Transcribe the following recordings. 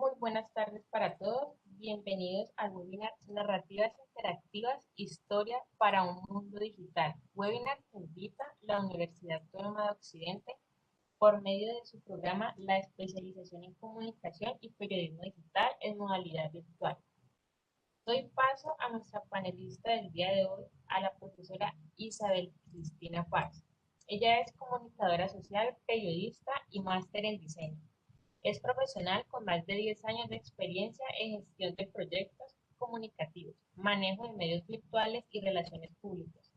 Muy buenas tardes para todos. Bienvenidos al webinar Narrativas Interactivas, Historia para un Mundo Digital. Webinar que invita la Universidad Autónoma de Occidente por medio de su programa La Especialización en Comunicación y Periodismo Digital en modalidad virtual. Doy paso a nuestra panelista del día de hoy, a la profesora Isabel Cristina Paz. Ella es comunicadora social, periodista y máster en diseño. Es profesional con más de 10 años de experiencia en gestión de proyectos comunicativos, manejo de medios virtuales y relaciones públicas.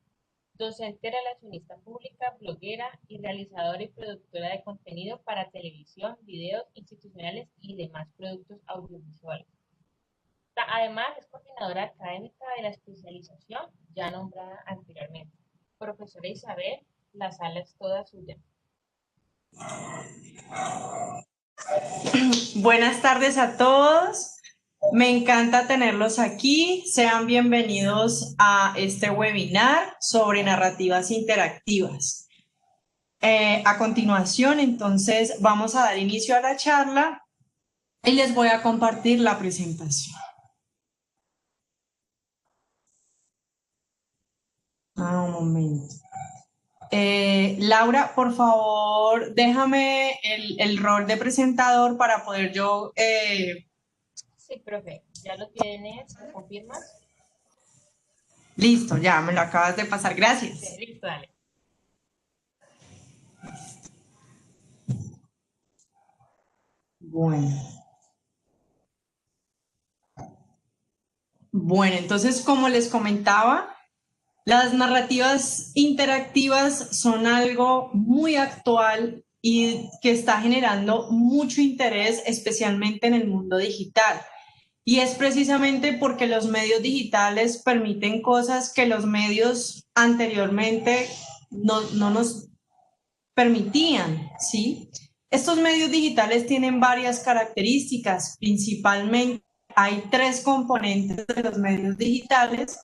Docente relacionista pública, bloguera y realizadora y productora de contenido para televisión, videos institucionales y demás productos audiovisuales. Además, es coordinadora académica de la especialización ya nombrada anteriormente. Profesora Isabel, la sala es toda suya. Buenas tardes a todos. Me encanta tenerlos aquí. Sean bienvenidos a este webinar sobre narrativas interactivas. A continuación, entonces, vamos a dar inicio a la charla y les voy a compartir la presentación. Un momento. Laura, por favor, déjame el rol de presentador para poder yo... Sí, profe, ¿ya lo tienes? ¿Me confirmas? Listo, ya me lo acabas de pasar. Gracias. Sí, listo, dale. Bueno, entonces, como les comentaba, las narrativas interactivas son algo muy actual y que está generando mucho interés, especialmente en el mundo digital. Y es precisamente porque los medios digitales permiten cosas que los medios anteriormente no nos permitían, ¿sí? Estos medios digitales tienen varias características, principalmente hay tres componentes de los medios digitales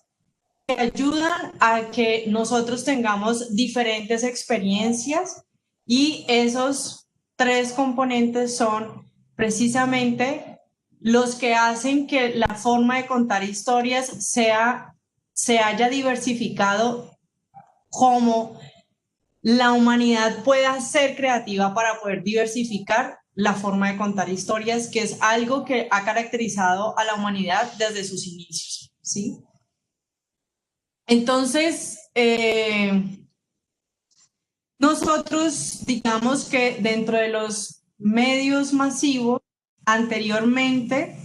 que ayudan a que nosotros tengamos diferentes experiencias y esos tres componentes son precisamente los que hacen que la forma de contar historias se haya diversificado, como la humanidad pueda ser creativa para poder diversificar la forma de contar historias, que es algo que ha caracterizado a la humanidad desde sus inicios, ¿sí? Entonces, nosotros digamos que dentro de los medios masivos, anteriormente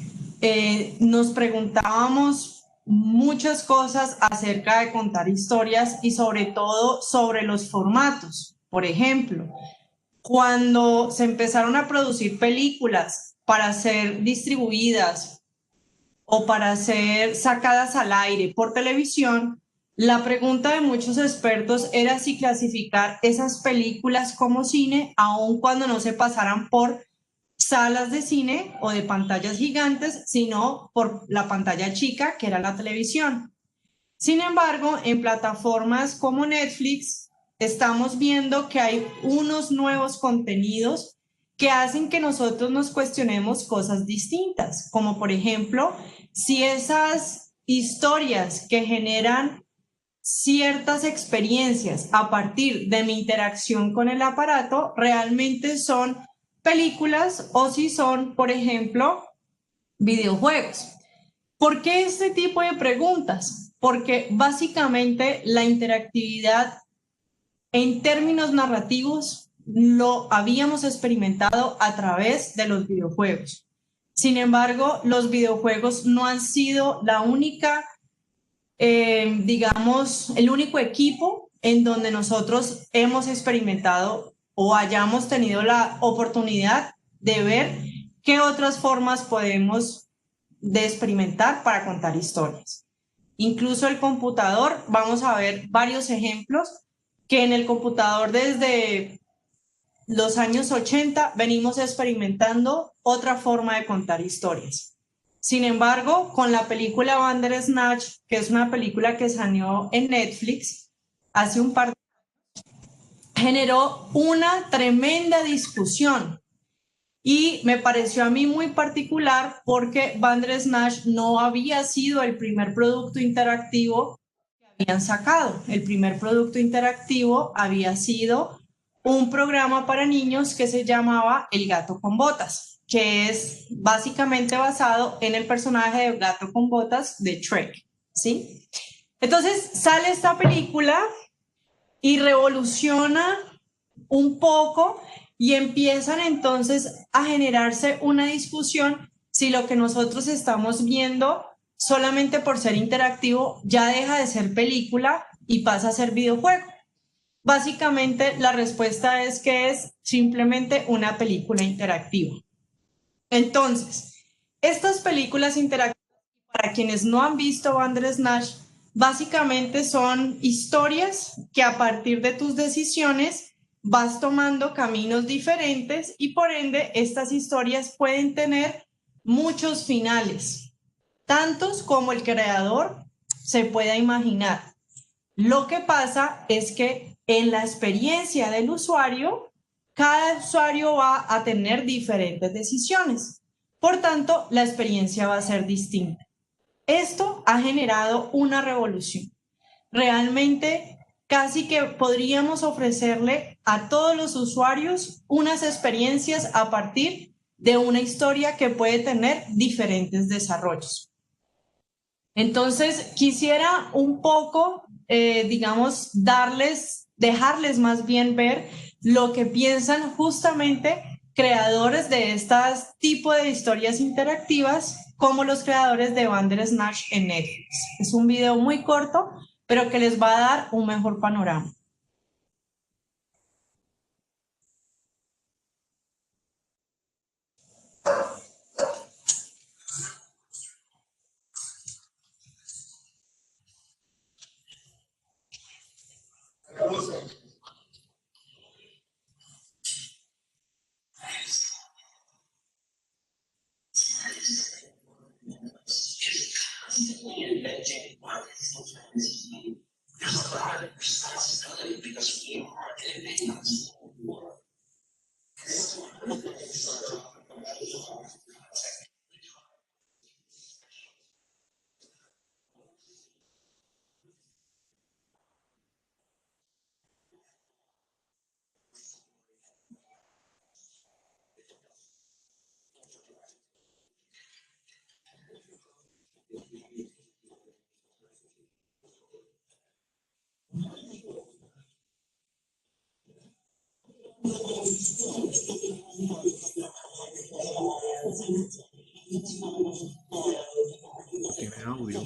nos preguntábamos muchas cosas acerca de contar historias y sobre todo sobre los formatos. Por ejemplo, cuando se empezaron a producir películas para ser distribuidas o para ser sacadas al aire por televisión, la pregunta de muchos expertos era si clasificar esas películas como cine, aun cuando no se pasaran por salas de cine o de pantallas gigantes, sino por la pantalla chica, que era la televisión. Sin embargo, en plataformas como Netflix, estamos viendo que hay unos nuevos contenidos que hacen que nosotros nos cuestionemos cosas distintas, como por ejemplo, si esas historias que generan ciertas experiencias a partir de mi interacción con el aparato realmente son películas o si son, por ejemplo, videojuegos. ¿Por qué este tipo de preguntas? Porque básicamente la interactividad en términos narrativos lo habíamos experimentado a través de los videojuegos. Sin embargo, los videojuegos no han sido la única, digamos, el único equipo en donde nosotros hemos experimentado o hayamos tenido la oportunidad de ver qué otras formas podemos de experimentar para contar historias. Incluso el computador, vamos a ver varios ejemplos que en el computador desde los años 80 venimos experimentando otra forma de contar historias. Sin embargo, con la película Bandersnatch, que es una película que salió en Netflix hace un par de años, generó una tremenda discusión Y me pareció a mí muy particular porque Bandersnatch no había sido el primer producto interactivo que habían sacado. El primer producto interactivo había sido un programa para niños que se llamaba El gato con botas, que es básicamente basado en el personaje de Gato con botas de Shrek, ¿sí? Entonces sale esta película y revoluciona un poco y empiezan entonces a generarse una discusión si lo que nosotros estamos viendo solamente por ser interactivo ya deja de ser película y pasa a ser videojuego. Básicamente la respuesta es que es simplemente una película interactiva. Entonces, estas películas interactivas, para quienes no han visto Bandersnatch, básicamente son historias que a partir de tus decisiones vas tomando caminos diferentes y por ende estas historias pueden tener muchos finales, tantos como el creador se pueda imaginar. Lo que pasa es que en la experiencia del usuario, cada usuario va a tener diferentes decisiones. Por tanto, la experiencia va a ser distinta. Esto ha generado una revolución. Realmente, casi que podríamos ofrecerle a todos los usuarios unas experiencias a partir de una historia que puede tener diferentes desarrollos. Entonces, quisiera un poco, digamos, dejarles más bien ver lo que piensan justamente creadores de este tipo de historias interactivas, como los creadores de Bandersnatch en Netflix. Es un video muy corto, pero que les va a dar un mejor panorama. Tiene audio.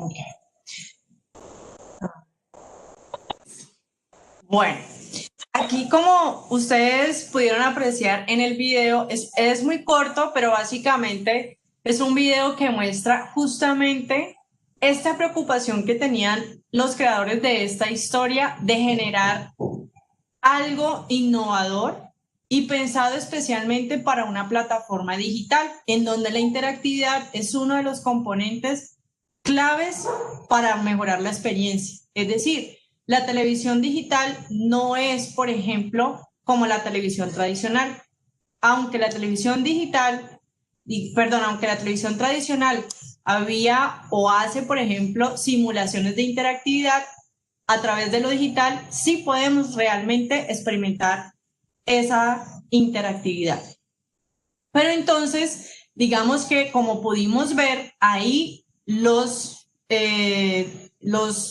Ok. Bueno, aquí como ustedes pudieron apreciar en el video, es muy corto, pero básicamente es un video que muestra justamente esta preocupación que tenían los creadores de esta historia de generar algo innovador y pensado especialmente para una plataforma digital, en donde la interactividad es uno de los componentes claves para mejorar la experiencia. Es decir, la televisión digital no es, por ejemplo, como la televisión tradicional. Aunque la televisión digital, aunque la televisión tradicional había o hace, por ejemplo, simulaciones de interactividad, a través de lo digital sí podemos realmente experimentar esa interactividad. Pero entonces, digamos que como pudimos ver, ahí los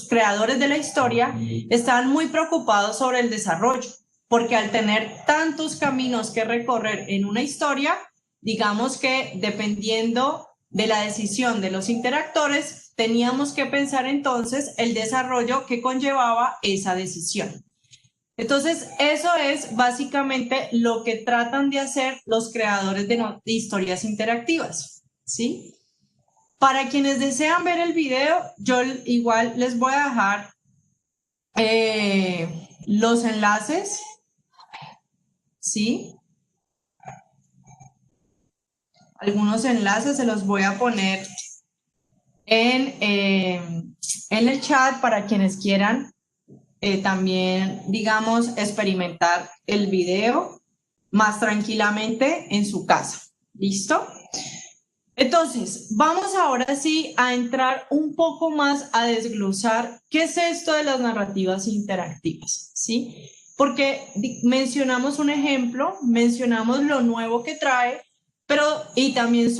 creadores de la historia estaban muy preocupados sobre el desarrollo, porque al tener tantos caminos que recorrer en una historia, digamos que dependiendo de la decisión de los interactores, teníamos que pensar entonces el desarrollo que conllevaba esa decisión. Entonces, eso es básicamente lo que tratan de hacer los creadores de historias interactivas, ¿sí? Para quienes desean ver el video, yo igual les voy a dejar los enlaces, ¿sí? Algunos enlaces se los voy a poner en el chat para quienes quieran también, digamos, experimentar el video más tranquilamente en su casa. ¿Listo? Entonces, vamos ahora sí a entrar un poco más a desglosar qué es esto de las narrativas interactivas, ¿sí? Porque mencionamos un ejemplo, mencionamos lo nuevo que trae, pero y también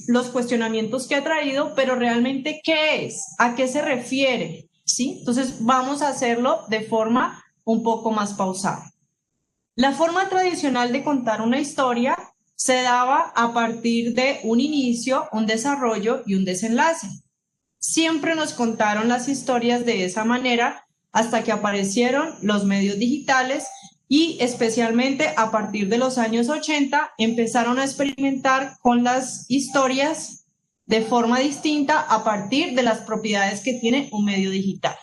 los cuestionamientos que ha traído, pero realmente ¿qué es? ¿A qué se refiere? ¿Sí? Entonces, vamos a hacerlo de forma un poco más pausada. La forma tradicional de contar una historia se daba a partir de un inicio, un desarrollo y un desenlace. Siempre nos contaron las historias de esa manera hasta que aparecieron los medios digitales y especialmente a partir de los años 80 empezaron a experimentar con las historias de forma distinta a partir de las propiedades que tiene un medio digital.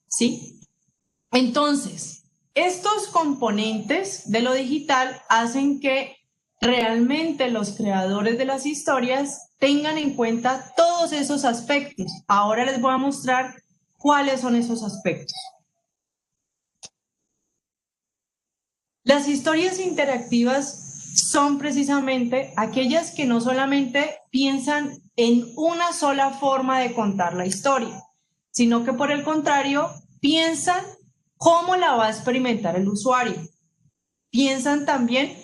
¿Sí? Entonces, estos componentes de lo digital hacen que realmente los creadores de las historias tengan en cuenta todos esos aspectos. Ahora les voy a mostrar cuáles son esos aspectos. Las historias interactivas son precisamente aquellas que no solamente piensan en una sola forma de contar la historia, sino que por el contrario piensan cómo la va a experimentar el usuario. Piensan también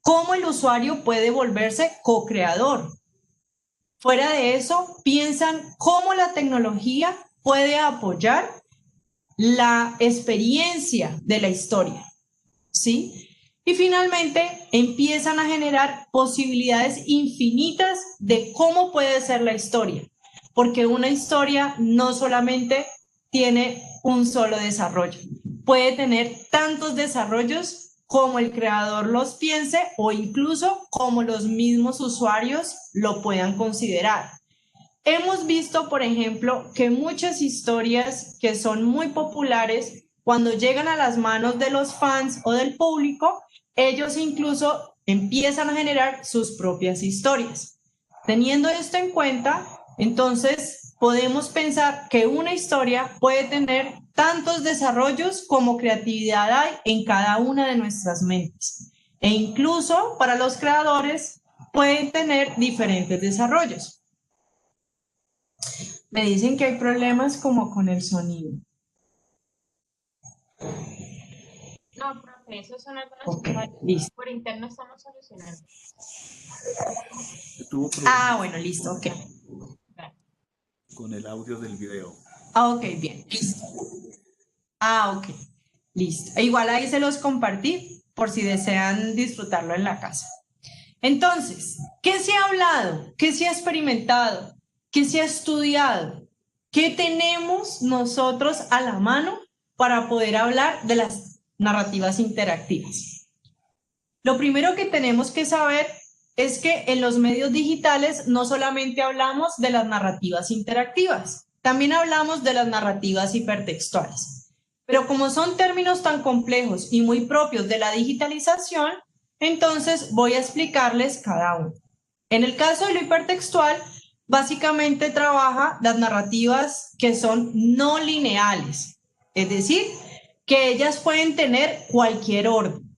cómo el usuario puede volverse co-creador. Fuera de eso, piensan cómo la tecnología puede apoyar la experiencia de la historia, ¿sí? Y finalmente empiezan a generar posibilidades infinitas de cómo puede ser la historia, porque una historia no solamente tiene un solo desarrollo, puede tener tantos desarrollos como el creador los piense o incluso como los mismos usuarios lo puedan considerar. Hemos visto, por ejemplo, que muchas historias que son muy populares, cuando llegan a las manos de los fans o del público, ellos incluso empiezan a generar sus propias historias. Teniendo esto en cuenta, entonces podemos pensar que una historia puede tener tantos desarrollos como creatividad hay en cada una de nuestras mentes. E incluso para los creadores pueden tener diferentes desarrollos. Me dicen que hay problemas como con el sonido. No, profe, esos son algunos Okay, listo. por interno estamos solucionando. Bueno, listo, ok. Con el audio del video. Ok, bien, listo. Ok, listo. Igual ahí se los compartí por si desean disfrutarlo en la casa. Entonces, ¿qué se ha hablado? ¿Qué se ha experimentado? ¿Qué se ha estudiado? ¿qué tenemos nosotros a la mano para poder hablar de las narrativas interactivas? Lo primero que tenemos que saber es que en los medios digitales no solamente hablamos de las narrativas interactivas, también hablamos de las narrativas hipertextuales. Pero como son términos tan complejos y muy propios de la digitalización, entonces voy a explicarles cada uno. En el caso de lo hipertextual, básicamente trabaja las narrativas que son no lineales, es decir, que ellas pueden tener cualquier orden.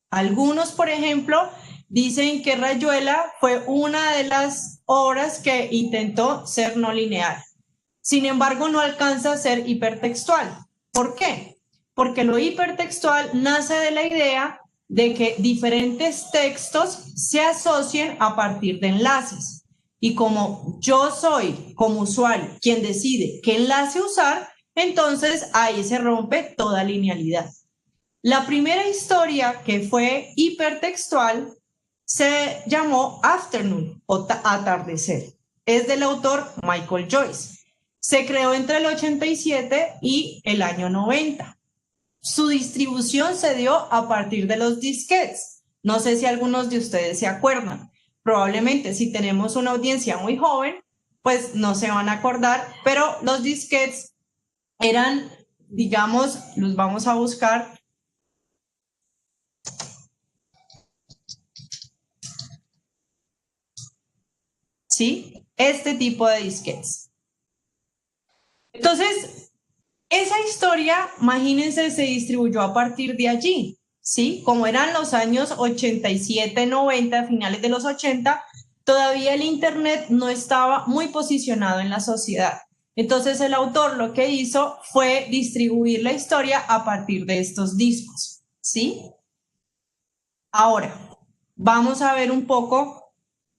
Algunos, por ejemplo, dicen que Rayuela fue una de las obras que intentó ser no lineal. Sin embargo, no alcanza a ser hipertextual. ¿Por qué? Porque lo hipertextual nace de la idea de que diferentes textos se asocien a partir de enlaces. Y como yo soy, como usuario, quien decide qué enlace usar, entonces ahí se rompe toda linealidad. La primera historia que fue hipertextual se llamó Afternoon o Atardecer. Es del autor Michael Joyce. Se creó entre el 87 y el año 90. Su distribución se dio a partir de los disquetes. No sé si algunos de ustedes se acuerdan. Probablemente si tenemos una audiencia muy joven, pues no se van a acordar, pero los disquetes eran, digamos, los vamos a buscar. ¿Sí? Este tipo de disquetes. Entonces, esa historia, imagínense, se distribuyó a partir de allí, ¿sí? Como eran los años 87, 90, finales de los 80, todavía el Internet no estaba muy posicionado en la sociedad. Entonces, el autor lo que hizo fue distribuir la historia a partir de estos discos, ¿sí? Ahora, vamos a ver un poco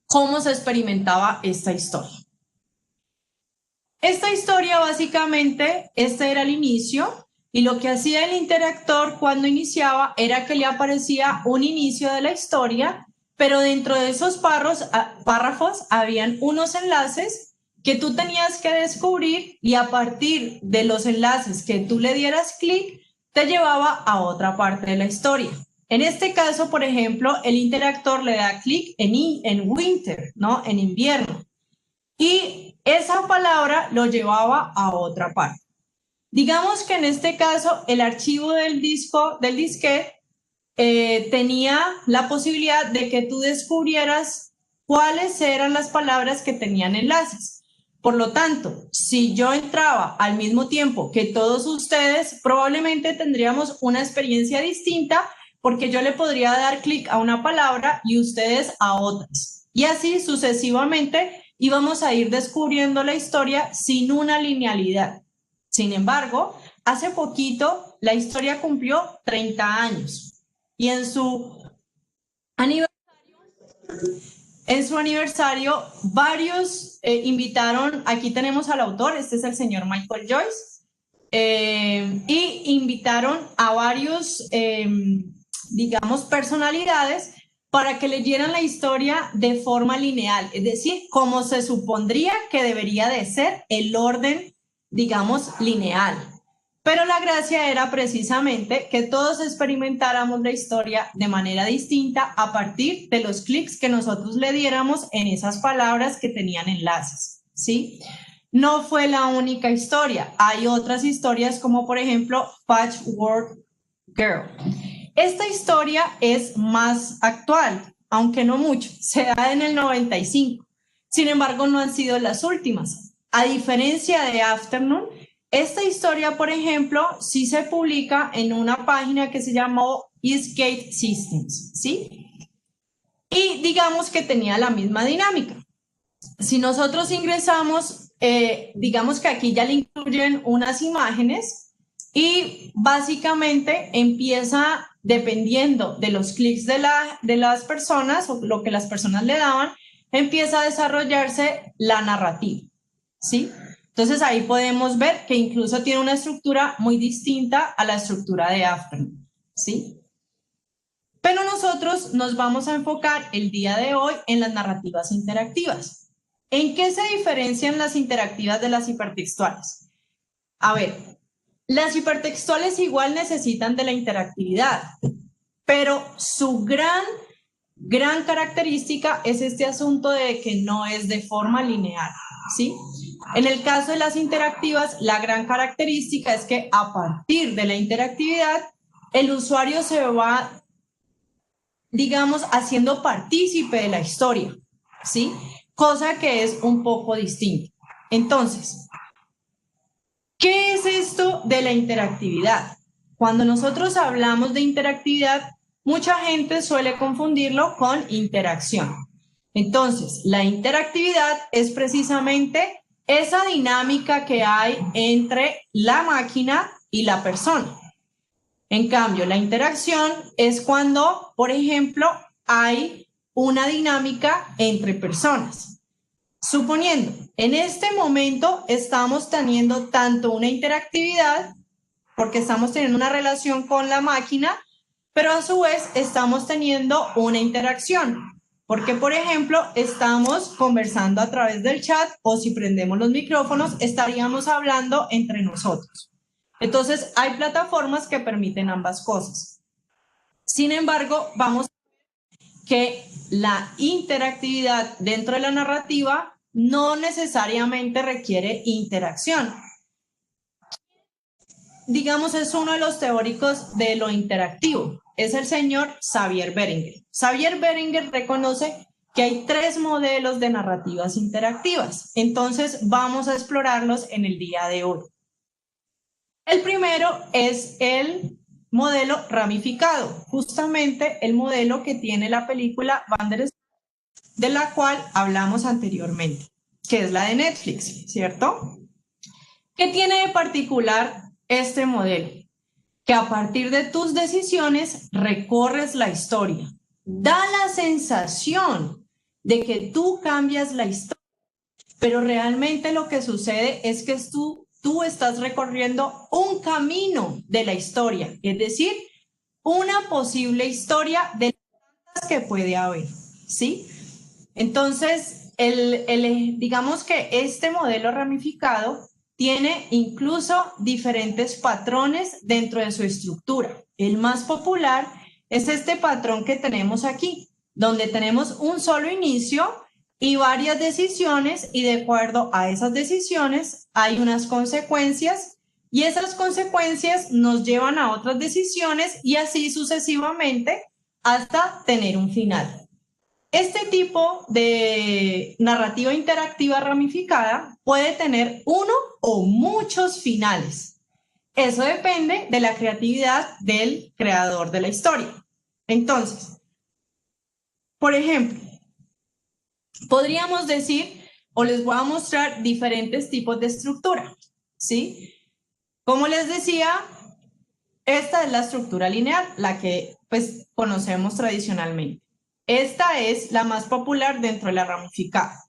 cómo se experimentaba esta historia. Esta historia básicamente, este era el inicio, y lo que hacía el interactor cuando iniciaba era que le aparecía un inicio de la historia, pero dentro de esos párrafos habían unos enlaces que tú tenías que descubrir y a partir de los enlaces que tú le dieras clic, te llevaba a otra parte de la historia. En este caso, por ejemplo, el interactor le da clic en winter, ¿no? En invierno. Y esa palabra lo llevaba a otra parte. Digamos que en este caso el archivo del disquete tenía la posibilidad de que tú descubrieras cuáles eran las palabras que tenían enlaces. Por lo tanto, si yo entraba al mismo tiempo que todos ustedes, probablemente tendríamos una experiencia distinta porque yo le podría dar clic a una palabra y ustedes a otras. Y así sucesivamente íbamos a ir descubriendo la historia sin una linealidad. Sin embargo, hace poquito la historia cumplió 30 años y en su aniversario varios invitaron, aquí tenemos al autor, este es el señor Michael Joyce, y invitaron a varios, digamos, personalidades para que leyeran la historia de forma lineal, es decir, como se supondría que debería de ser el orden, digamos, lineal. Pero la gracia era precisamente que todos experimentáramos la historia de manera distinta a partir de los clics que nosotros le diéramos en esas palabras que tenían enlaces, ¿sí? No fue la única historia, hay otras historias como por ejemplo Patchwork Girl. Esta historia es más actual, aunque no mucho, se da en el 95. Sin embargo, no han sido las últimas. A diferencia de Afternoon, esta historia, por ejemplo, sí se publica en una página que se llamó Eastgate Systems, ¿sí? Y digamos que tenía la misma dinámica. Si nosotros ingresamos, digamos que aquí ya le incluyen unas imágenes y básicamente empieza, dependiendo de los clics de las personas o lo que las personas le daban, empieza a desarrollarse la narrativa, ¿sí? Entonces ahí podemos ver que incluso tiene una estructura muy distinta a la estructura de Afternoon, ¿sí? Pero nosotros nos vamos a enfocar el día de hoy en las narrativas interactivas. ¿En qué se diferencian las interactivas de las hipertextuales? A ver, las hipertextuales igual necesitan de la interactividad, pero su gran característica es este asunto de que no es de forma lineal, ¿sí? En el caso de las interactivas, la gran característica es que a partir de la interactividad, el usuario se va, digamos, haciendo partícipe de la historia, ¿sí? Cosa que es un poco distinta. Entonces, ¿qué es esto de la interactividad? Cuando nosotros hablamos de interactividad, mucha gente suele confundirlo con interacción. Entonces, la interactividad es precisamente esa dinámica que hay entre la máquina y la persona. En cambio, la interacción es cuando, por ejemplo, hay una dinámica entre personas. Suponiendo, en este momento estamos teniendo tanto una interactividad, porque estamos teniendo una relación con la máquina, pero a su vez estamos teniendo una interacción, porque por ejemplo estamos conversando a través del chat o si prendemos los micrófonos estaríamos hablando entre nosotros. Entonces hay plataformas que permiten ambas cosas. Sin embargo, vamos a ver que la interactividad dentro de la narrativa no necesariamente requiere interacción. Digamos, es uno de los teóricos de lo interactivo. Es el señor Xavier Berenguer. Xavier Berenguer reconoce que hay 3 modelos de narrativas interactivas. Entonces, vamos a explorarlos en el día de hoy. El primero es el modelo ramificado, justamente el modelo que tiene la película Bandersnatch, de la cual hablamos anteriormente, que es la de Netflix, ¿cierto? ¿Qué tiene de particular este modelo? Que a partir de tus decisiones recorres la historia. Da la sensación de que tú cambias la historia, pero realmente lo que sucede es que tú estás recorriendo un camino de la historia, es decir, una posible historia de las que puede haber, ¿sí? Entonces, digamos que este modelo ramificado tiene incluso diferentes patrones dentro de su estructura. El más popular es este patrón que tenemos aquí, donde tenemos un solo inicio y varias decisiones, y de acuerdo a esas decisiones hay unas consecuencias, y esas consecuencias nos llevan a otras decisiones y así sucesivamente hasta tener un final. Este tipo de narrativa interactiva ramificada puede tener uno o muchos finales. Eso depende de la creatividad del creador de la historia. Entonces, por ejemplo, podríamos decir, o les voy a mostrar diferentes tipos de estructura, ¿sí? Como les decía, esta es la estructura lineal, la que pues conocemos tradicionalmente. Esta es la más popular dentro de la ramificada.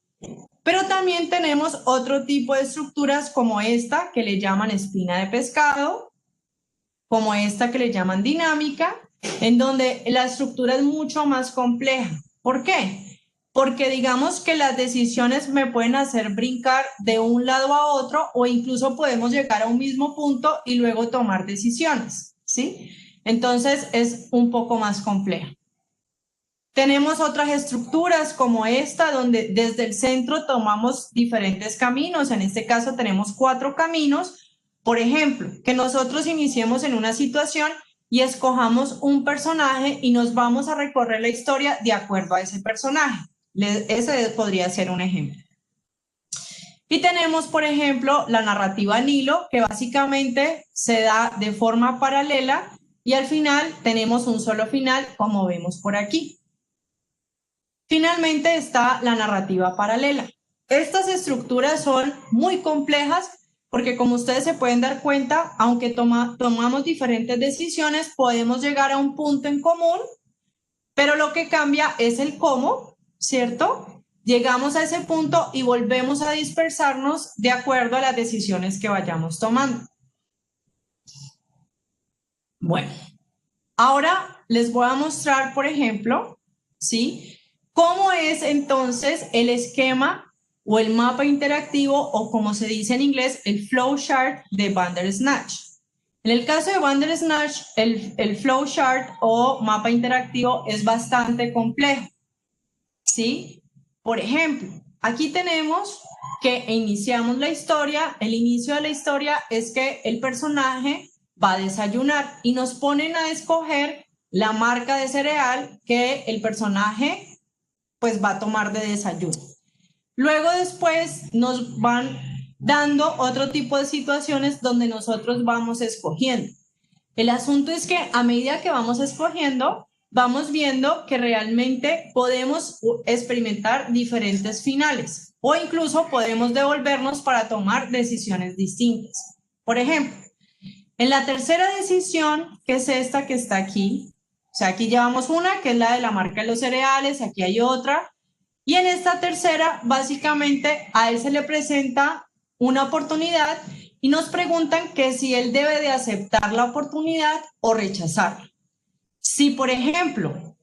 Pero también tenemos otro tipo de estructuras como esta que le llaman espina de pescado, como esta que le llaman dinámica, en donde la estructura es mucho más compleja. ¿Por qué? Porque digamos que las decisiones me pueden hacer brincar de un lado a otro o incluso podemos llegar a un mismo punto y luego tomar decisiones, ¿sí? Entonces es un poco más compleja. Tenemos otras estructuras como esta, donde desde el centro tomamos diferentes caminos. En este caso tenemos 4 caminos. Por ejemplo, que nosotros iniciemos en una situación y escojamos un personaje y nos vamos a recorrer la historia de acuerdo a ese personaje. Ese podría ser un ejemplo. Y tenemos, por ejemplo, la narrativa en hilo, que básicamente se da de forma paralela y al final tenemos un solo final, como vemos por aquí. Finalmente está la narrativa paralela. Estas estructuras son muy complejas porque, como ustedes se pueden dar cuenta, aunque tomamos diferentes decisiones, podemos llegar a un punto en común, pero lo que cambia es el cómo, ¿cierto? Llegamos a ese punto y volvemos a dispersarnos de acuerdo a las decisiones que vayamos tomando. Bueno, ahora les voy a mostrar, por ejemplo, ¿sí? ¿Cómo es entonces el esquema o el mapa interactivo, o como se dice en inglés, el flowchart de Bandersnatch. En el caso de Bandersnatch, el flowchart o mapa interactivo es bastante complejo, ¿sí? Por ejemplo, aquí tenemos que iniciamos la historia. El inicio de la historia es que el personaje va a desayunar y nos ponen a escoger la marca de cereal que el personaje pues va a tomar de desayuno. Luego después nos van dando otro tipo de situaciones donde nosotros vamos escogiendo. El asunto es que a medida que vamos escogiendo, vamos viendo que realmente podemos experimentar diferentes finales o incluso podemos devolvernos para tomar decisiones distintas. Por ejemplo, en la tercera decisión, que es esta que está aquí, o sea, aquí llevamos una, que es la de la marca de los cereales, aquí hay otra, y en esta tercera, básicamente, a él se le presenta una oportunidad y nos preguntan que si él debe de aceptar la oportunidad o rechazarla. Si, por ejemplo,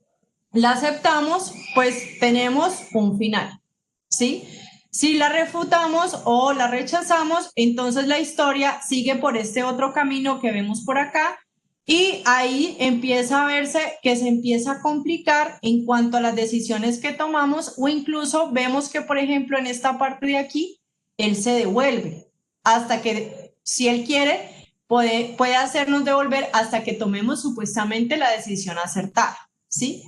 la aceptamos, pues tenemos un final, ¿sí? Si la refutamos o la rechazamos, entonces la historia sigue por este otro camino que vemos por acá y ahí empieza a verse que se empieza a complicar en cuanto a las decisiones que tomamos o incluso vemos que, por ejemplo, en esta parte de aquí, él se devuelve hasta que, si él quiere, puede hacernos devolver hasta que tomemos supuestamente la decisión acertada, ¿sí?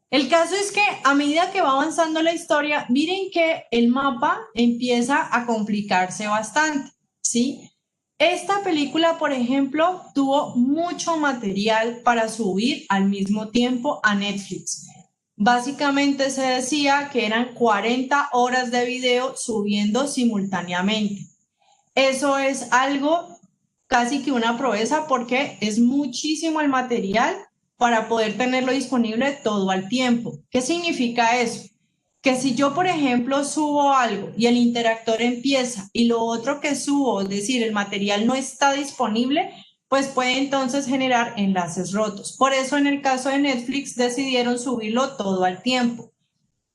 El caso es que a medida que va avanzando la historia, miren que el mapa empieza a complicarse bastante, ¿sí? Esta película, por ejemplo, tuvo mucho material para subir al mismo tiempo a Netflix. Básicamente se decía que eran 40 horas de video subiendo simultáneamente. Eso es algo casi que una proeza porque es muchísimo el material para poder tenerlo disponible todo al tiempo. ¿Qué significa eso? Que si yo, por ejemplo, subo algo y el interactor empieza y lo otro que subo, es decir, el material no está disponible, pues puede entonces generar enlaces rotos. Por eso en el caso de Netflix decidieron subirlo todo al tiempo,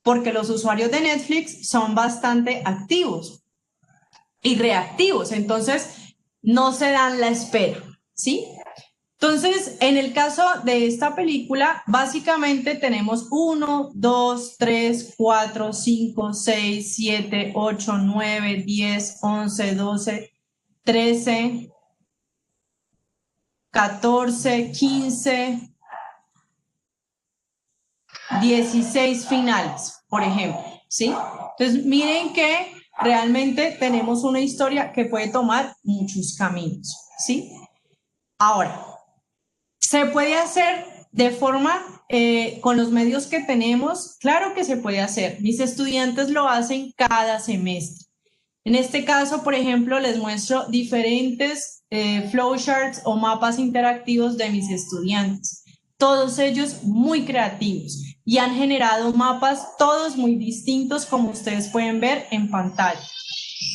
porque los usuarios de Netflix son bastante activos y reactivos, entonces no se dan la espera, ¿sí? Entonces, en el caso de esta película, básicamente tenemos 1, 2, 3, 4, 5, 6, 7, 8, 9, 10, 11, 12, 13, 14, 15, 16 finales, por ejemplo, ¿sí? Entonces, miren que realmente tenemos una historia que puede tomar muchos caminos, ¿sí? Ahora, ¿se puede hacer de forma con los medios que tenemos? Claro que se puede hacer. Mis estudiantes lo hacen cada semestre. En este caso, por ejemplo, les muestro diferentes flowcharts o mapas interactivos de mis estudiantes. Todos ellos muy creativos y han generado mapas todos muy distintos, como ustedes pueden ver en pantalla.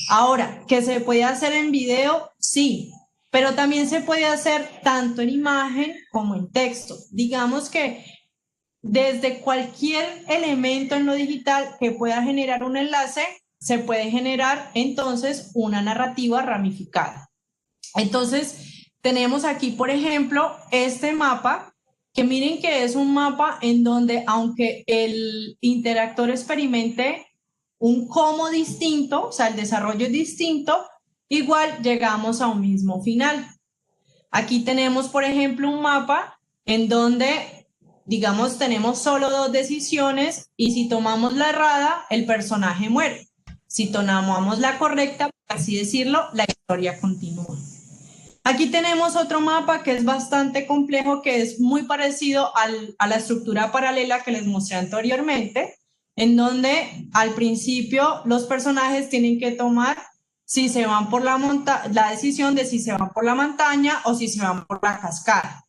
Ahora, ¿qué se puede hacer en video? Sí, pero también se puede hacer tanto en imagen como en texto. Digamos que desde cualquier elemento en lo digital que pueda generar un enlace, se puede generar entonces una narrativa ramificada. Entonces, tenemos aquí, por ejemplo, este mapa, que miren que es un mapa en donde, aunque el interactor experimente un cómo distinto, o sea, el desarrollo es distinto, igual llegamos a un mismo final. Aquí tenemos, por ejemplo, un mapa en donde, digamos, tenemos solo dos decisiones y si tomamos la errada, el personaje muere. Si tomamos la correcta, por así decirlo, la historia continúa. Aquí tenemos otro mapa que es bastante complejo, que es muy parecido a la estructura paralela que les mostré anteriormente, en donde al principio los personajes tienen que tomar si se van por la decisión de si se van por la montaña o si se van por la cascada.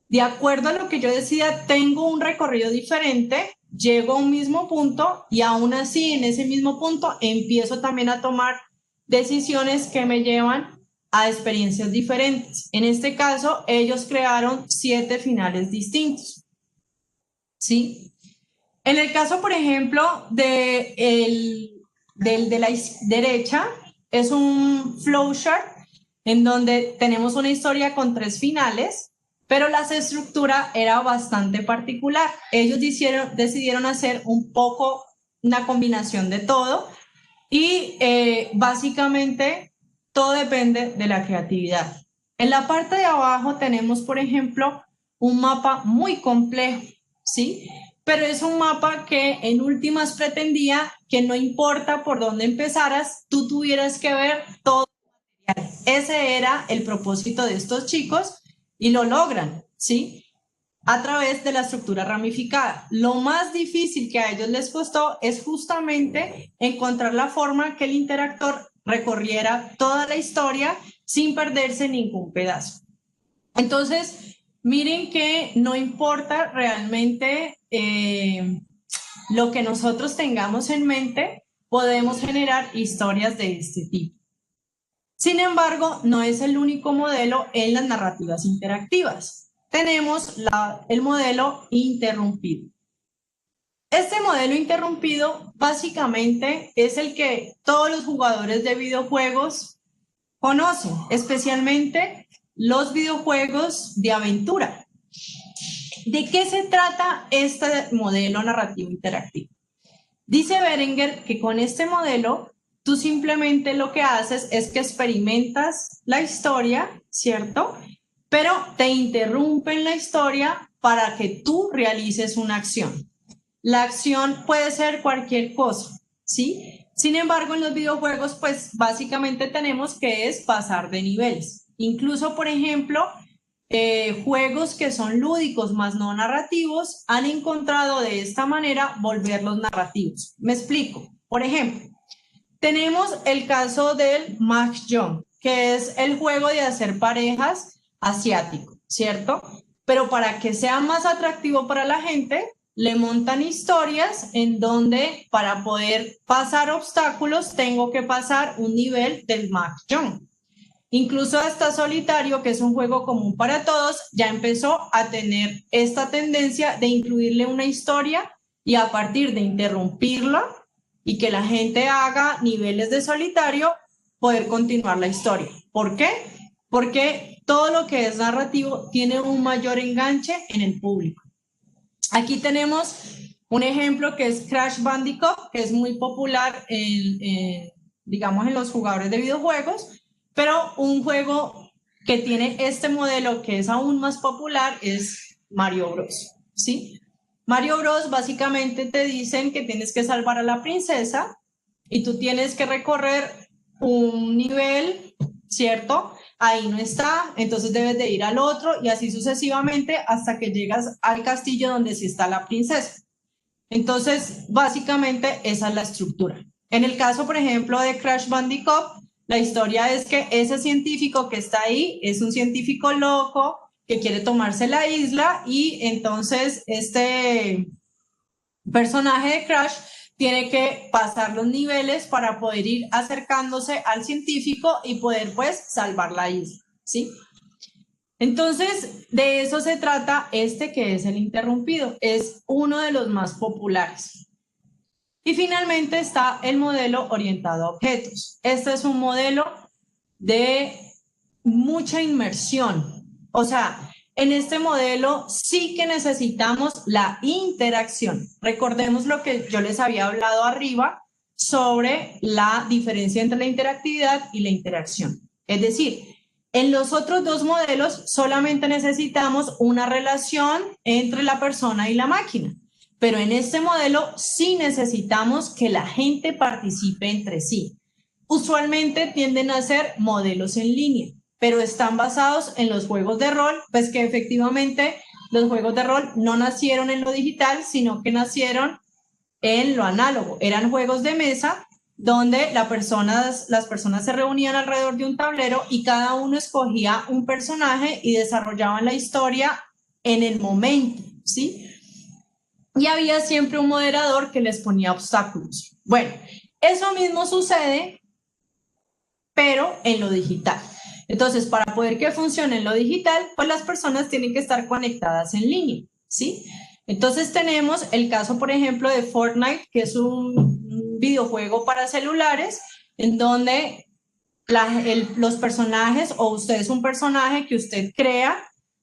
De acuerdo a lo que yo decida, tengo un recorrido diferente, llego a un mismo punto y aún así en ese mismo punto empiezo también a tomar decisiones que me llevan a experiencias diferentes. En este caso, ellos crearon 7 finales distintos. ¿Sí? En el caso, por ejemplo, de del de la derecha es un flowchart en donde tenemos una historia con 3 finales, pero la estructura era bastante particular. Ellos decidieron hacer un poco una combinación de todo y básicamente todo depende de la creatividad. En la parte de abajo tenemos, por ejemplo, un mapa muy complejo, ¿sí? Pero es un mapa que en últimas pretendía que no importa por dónde empezaras, tú tuvieras que ver todo. Ese era el propósito de estos chicos y lo logran, ¿sí? A través de la estructura ramificada. Lo más difícil que a ellos les costó es justamente encontrar la forma que el interactor recorriera toda la historia sin perderse ningún pedazo. Entonces, miren que no importa realmente lo que nosotros tengamos en mente, podemos generar historias de este tipo. Sin embargo, no es el único modelo en las narrativas interactivas. Tenemos el modelo interrumpido. Este modelo interrumpido básicamente es el que todos los jugadores de videojuegos conocen, especialmente los videojuegos de aventura. ¿De qué se trata este modelo narrativo interactivo? Dice Berenguer que con este modelo tú simplemente lo que haces es que experimentas la historia, ¿cierto? Pero te interrumpen la historia para que tú realices una acción. La acción puede ser cualquier cosa, ¿sí? Sin embargo, en los videojuegos, pues básicamente tenemos que es pasar de niveles. Incluso, por ejemplo, juegos que son lúdicos más no narrativos han encontrado de esta manera volverlos narrativos. Me explico. Por ejemplo, tenemos el caso del Mahjong, que es el juego de hacer parejas asiático, ¿cierto? Pero para que sea más atractivo para la gente, le montan historias en donde para poder pasar obstáculos tengo que pasar un nivel del Mahjong. Incluso hasta Solitario, que es un juego común para todos, ya empezó a tener esta tendencia de incluirle una historia y a partir de interrumpirla y que la gente haga niveles de solitario, poder continuar la historia. ¿Por qué? Porque todo lo que es narrativo tiene un mayor enganche en el público. Aquí tenemos un ejemplo que es Crash Bandicoot, que es muy popular digamos, en los jugadores de videojuegos, pero un juego que tiene este modelo que es aún más popular es Mario Bros. ¿Sí? Mario Bros. Básicamente te dicen que tienes que salvar a la princesa y tú tienes que recorrer un nivel, ¿cierto? Ahí no está, entonces debes de ir al otro y así sucesivamente hasta que llegas al castillo donde sí está la princesa. Entonces, básicamente esa es la estructura. En el caso, por ejemplo, de Crash Bandicoot, la historia es que ese científico que está ahí es un científico loco que quiere tomarse la isla y entonces este personaje de Crash tiene que pasar los niveles para poder ir acercándose al científico y poder pues salvar la isla, ¿sí? Entonces, de eso se trata este que es el interrumpido, es uno de los más populares. Y finalmente está el modelo orientado a objetos. Este es un modelo de mucha inmersión. O sea, en este modelo sí que necesitamos la interacción. Recordemos lo que yo les había hablado arriba sobre la diferencia entre la interactividad y la interacción. Es decir, en los otros dos modelos solamente necesitamos una relación entre la persona y la máquina. Pero en este modelo sí necesitamos que la gente participe entre sí. Usualmente tienden a ser modelos en línea, pero están basados en los juegos de rol, pues que efectivamente los juegos de rol no nacieron en lo digital, sino que nacieron en lo análogo. Eran juegos de mesa donde las personas se reunían alrededor de un tablero y cada uno escogía un personaje y desarrollaban la historia en el momento, ¿sí? Y había siempre un moderador que les ponía obstáculos. Bueno, eso mismo sucede, pero en lo digital. Entonces, para poder que funcione en lo digital, pues las personas tienen que estar conectadas en línea, ¿sí? Entonces tenemos el caso, por ejemplo, de Fortnite, que es un un videojuego para celulares en donde los personajes, o usted es un personaje que usted crea,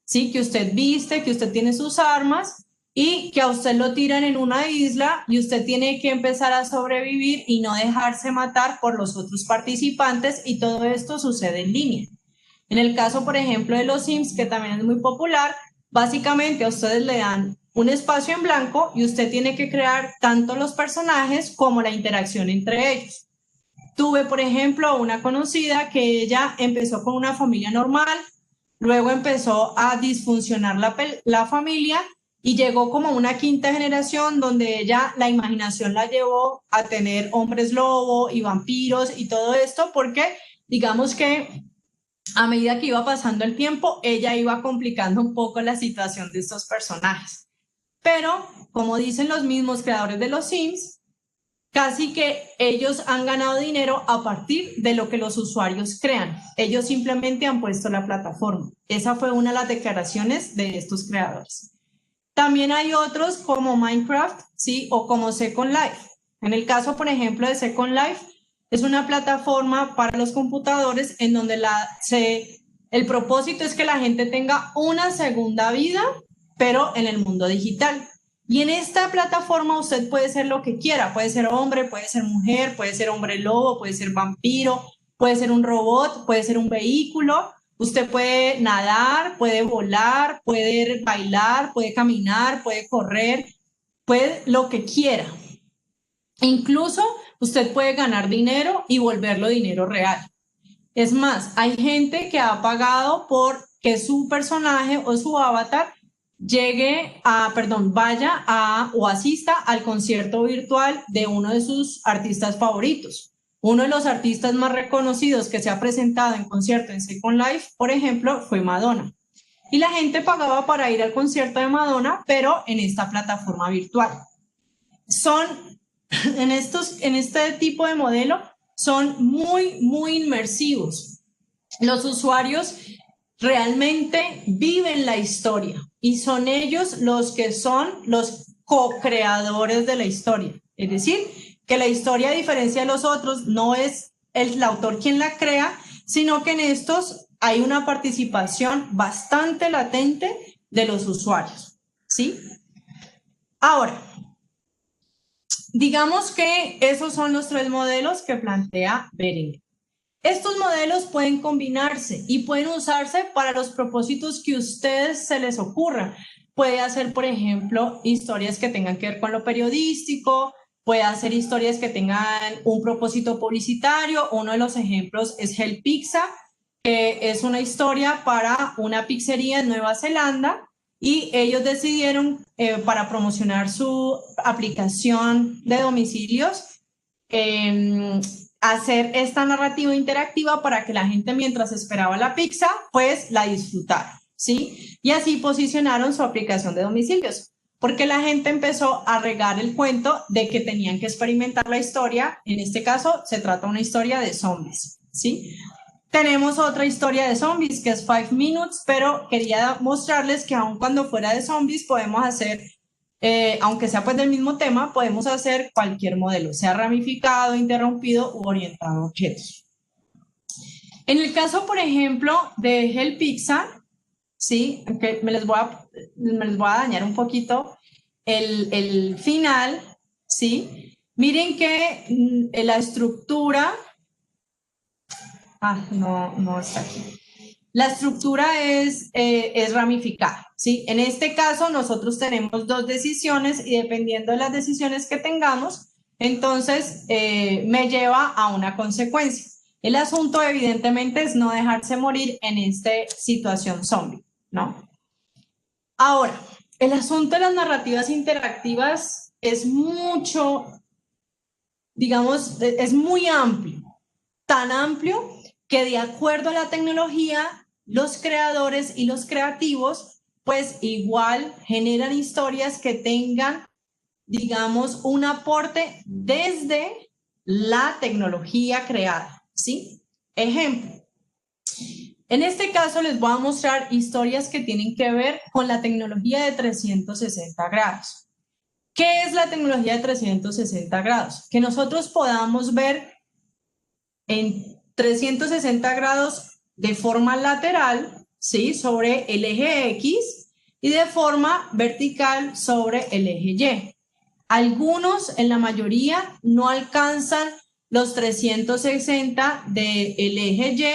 ¿sí? Que usted viste, que usted tiene sus armas y que a usted lo tiran en una isla y usted tiene que empezar a sobrevivir y no dejarse matar por los otros participantes, y todo esto sucede en línea. En el caso, por ejemplo, de los Sims, que también es muy popular, básicamente a ustedes le dan un espacio en blanco y usted tiene que crear tanto los personajes como la interacción entre ellos. Tuve, por ejemplo, una conocida que ella empezó con una familia normal, luego empezó a disfuncionar la familia y llegó como una quinta generación donde ella, la imaginación la llevó a tener hombres lobo y vampiros y todo esto, porque digamos que a medida que iba pasando el tiempo, ella iba complicando un poco la situación de estos personajes. Pero, como dicen los mismos creadores de los Sims, casi que ellos han ganado dinero a partir de lo que los usuarios crean. Ellos simplemente han puesto la plataforma. Esa fue una de las declaraciones de estos creadores. También hay otros como Minecraft, ¿sí? O como Second Life. En el caso, por ejemplo, de Second Life, es una plataforma para los computadores en donde el propósito es que la gente tenga una segunda vida, pero en el mundo digital. Y en esta plataforma usted puede ser lo que quiera, puede ser hombre, puede ser mujer, puede ser hombre lobo, puede ser vampiro, puede ser un robot, puede ser un vehículo. Usted puede nadar, puede volar, puede bailar, puede caminar, puede correr, puede lo que quiera. Incluso usted puede ganar dinero y volverlo dinero real. Es más, hay gente que ha pagado por que su personaje o su avatar vaya o asista al concierto virtual de uno de sus artistas favoritos. Uno de los artistas más reconocidos que se ha presentado en concierto en Second Life, por ejemplo, fue Madonna. Y la gente pagaba para ir al concierto de Madonna, pero en esta plataforma virtual. En este tipo de modelo, son muy, muy inmersivos. Los usuarios realmente viven la historia y son ellos los que son los co-creadores de la historia. Es decir, que la historia, a diferencia de los otros, no es el autor quien la crea, sino que en estos hay una participación bastante latente de los usuarios, ¿sí? Ahora, digamos que esos son los tres modelos que plantea Berenguer. Estos modelos pueden combinarse y pueden usarse para los propósitos que a ustedes se les ocurra. Puede hacer, por ejemplo, historias que tengan que ver con lo periodístico, puede hacer historias que tengan un propósito publicitario. Uno de los ejemplos es Hell Pizza, que es una historia para una pizzería en Nueva Zelanda, y ellos decidieron, para promocionar su aplicación de domicilios, hacer esta narrativa interactiva para que la gente, mientras esperaba la pizza, pues la disfrutara, ¿sí? Y así posicionaron su aplicación de domicilios, porque la gente empezó a regar el cuento de que tenían que experimentar la historia. En este caso, se trata de una historia de zombies, ¿sí? Tenemos otra historia de zombies que es 5 Minutes, pero quería mostrarles que aun cuando fuera de zombies podemos hacer, aunque sea pues del mismo tema, podemos hacer cualquier modelo, sea ramificado, interrumpido u orientado a objetos. En el caso, por ejemplo, de Hell Pizza, ¿sí? Okay, me les voy a dañar un poquito el final, ¿sí? Miren que la estructura... no está aquí. La estructura es ramificada, ¿sí? En este caso, nosotros tenemos dos decisiones y dependiendo de las decisiones que tengamos, entonces me lleva a una consecuencia. El asunto, evidentemente, es no dejarse morir en esta situación zombie, ¿no? Ahora, el asunto de las narrativas interactivas es mucho, digamos, es muy amplio, tan amplio que de acuerdo a la tecnología, los creadores y los creativos, pues igual generan historias que tengan, digamos, un aporte desde la tecnología creada, ¿sí? Ejemplo, en este caso les voy a mostrar historias que tienen que ver con la tecnología de 360 grados. ¿Qué es la tecnología de 360 grados? Que nosotros podamos ver en 360 grados de forma lateral, ¿sí? Sobre el eje X y de forma vertical sobre el eje Y. Algunos, en la mayoría, no alcanzan los 360 del eje Y,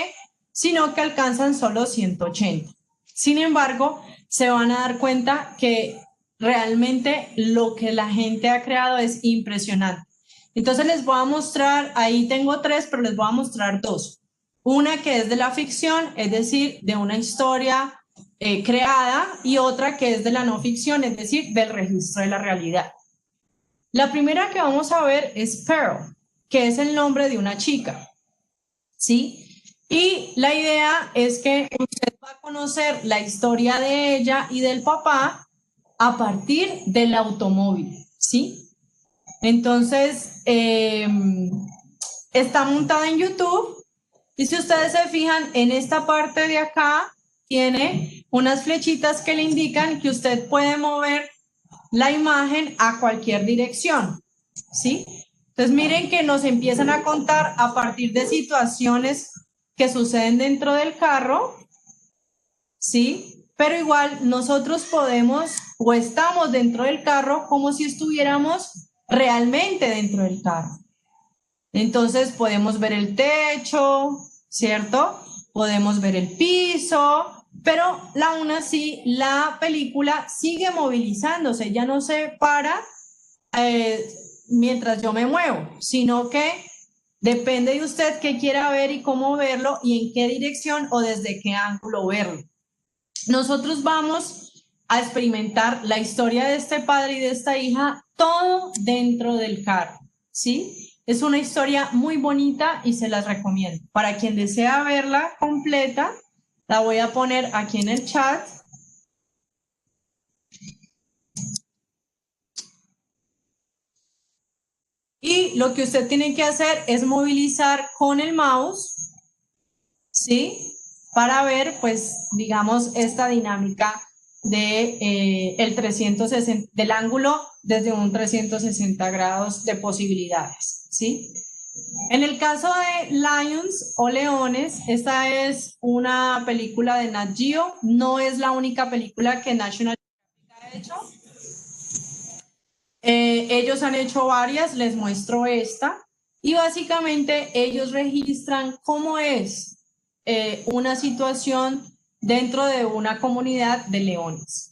sino que alcanzan solo 180. Sin embargo, se van a dar cuenta que realmente lo que la gente ha creado es impresionante. Entonces les voy a mostrar, ahí tengo 3, pero les voy a mostrar 2. Una que es de la ficción, es decir, de una historia creada, y otra que es de la no ficción, es decir, del registro de la realidad. La primera que vamos a ver es Pearl, que es el nombre de una chica, ¿sí? Y la idea es que usted va a conocer la historia de ella y del papá a partir del automóvil, ¿sí? Entonces, está montada en YouTube, y si ustedes se fijan en esta parte de acá, tiene unas flechitas que le indican que usted puede mover la imagen a cualquier dirección, ¿sí? Entonces miren que nos empiezan a contar a partir de situaciones que suceden dentro del carro, ¿sí? Pero igual nosotros podemos o estamos dentro del carro como si estuviéramos realmente dentro del carro. Entonces podemos ver el techo, ¿cierto? Podemos ver el piso, pero aún así la película sigue movilizándose, ya no se para mientras yo me muevo, sino que depende de usted qué quiera ver y cómo verlo y en qué dirección o desde qué ángulo verlo. Nosotros vamos a experimentar la historia de este padre y de esta hija, todo dentro del carro, ¿sí? Es una historia muy bonita y se las recomiendo. Para quien desea verla completa, la voy a poner aquí en el chat. Y lo que usted tiene que hacer es movilizar con el mouse, ¿sí? Para ver, pues, digamos, esta dinámica de, el 360, del ángulo desde un 360 grados de posibilidades, ¿sí? En el caso de Lions o Leones, esta es una película de Nat Geo, no es la única película que National Geographic ha hecho. Ellos han hecho varias, les muestro esta, y básicamente ellos registran cómo es una situación dentro de una comunidad de leones.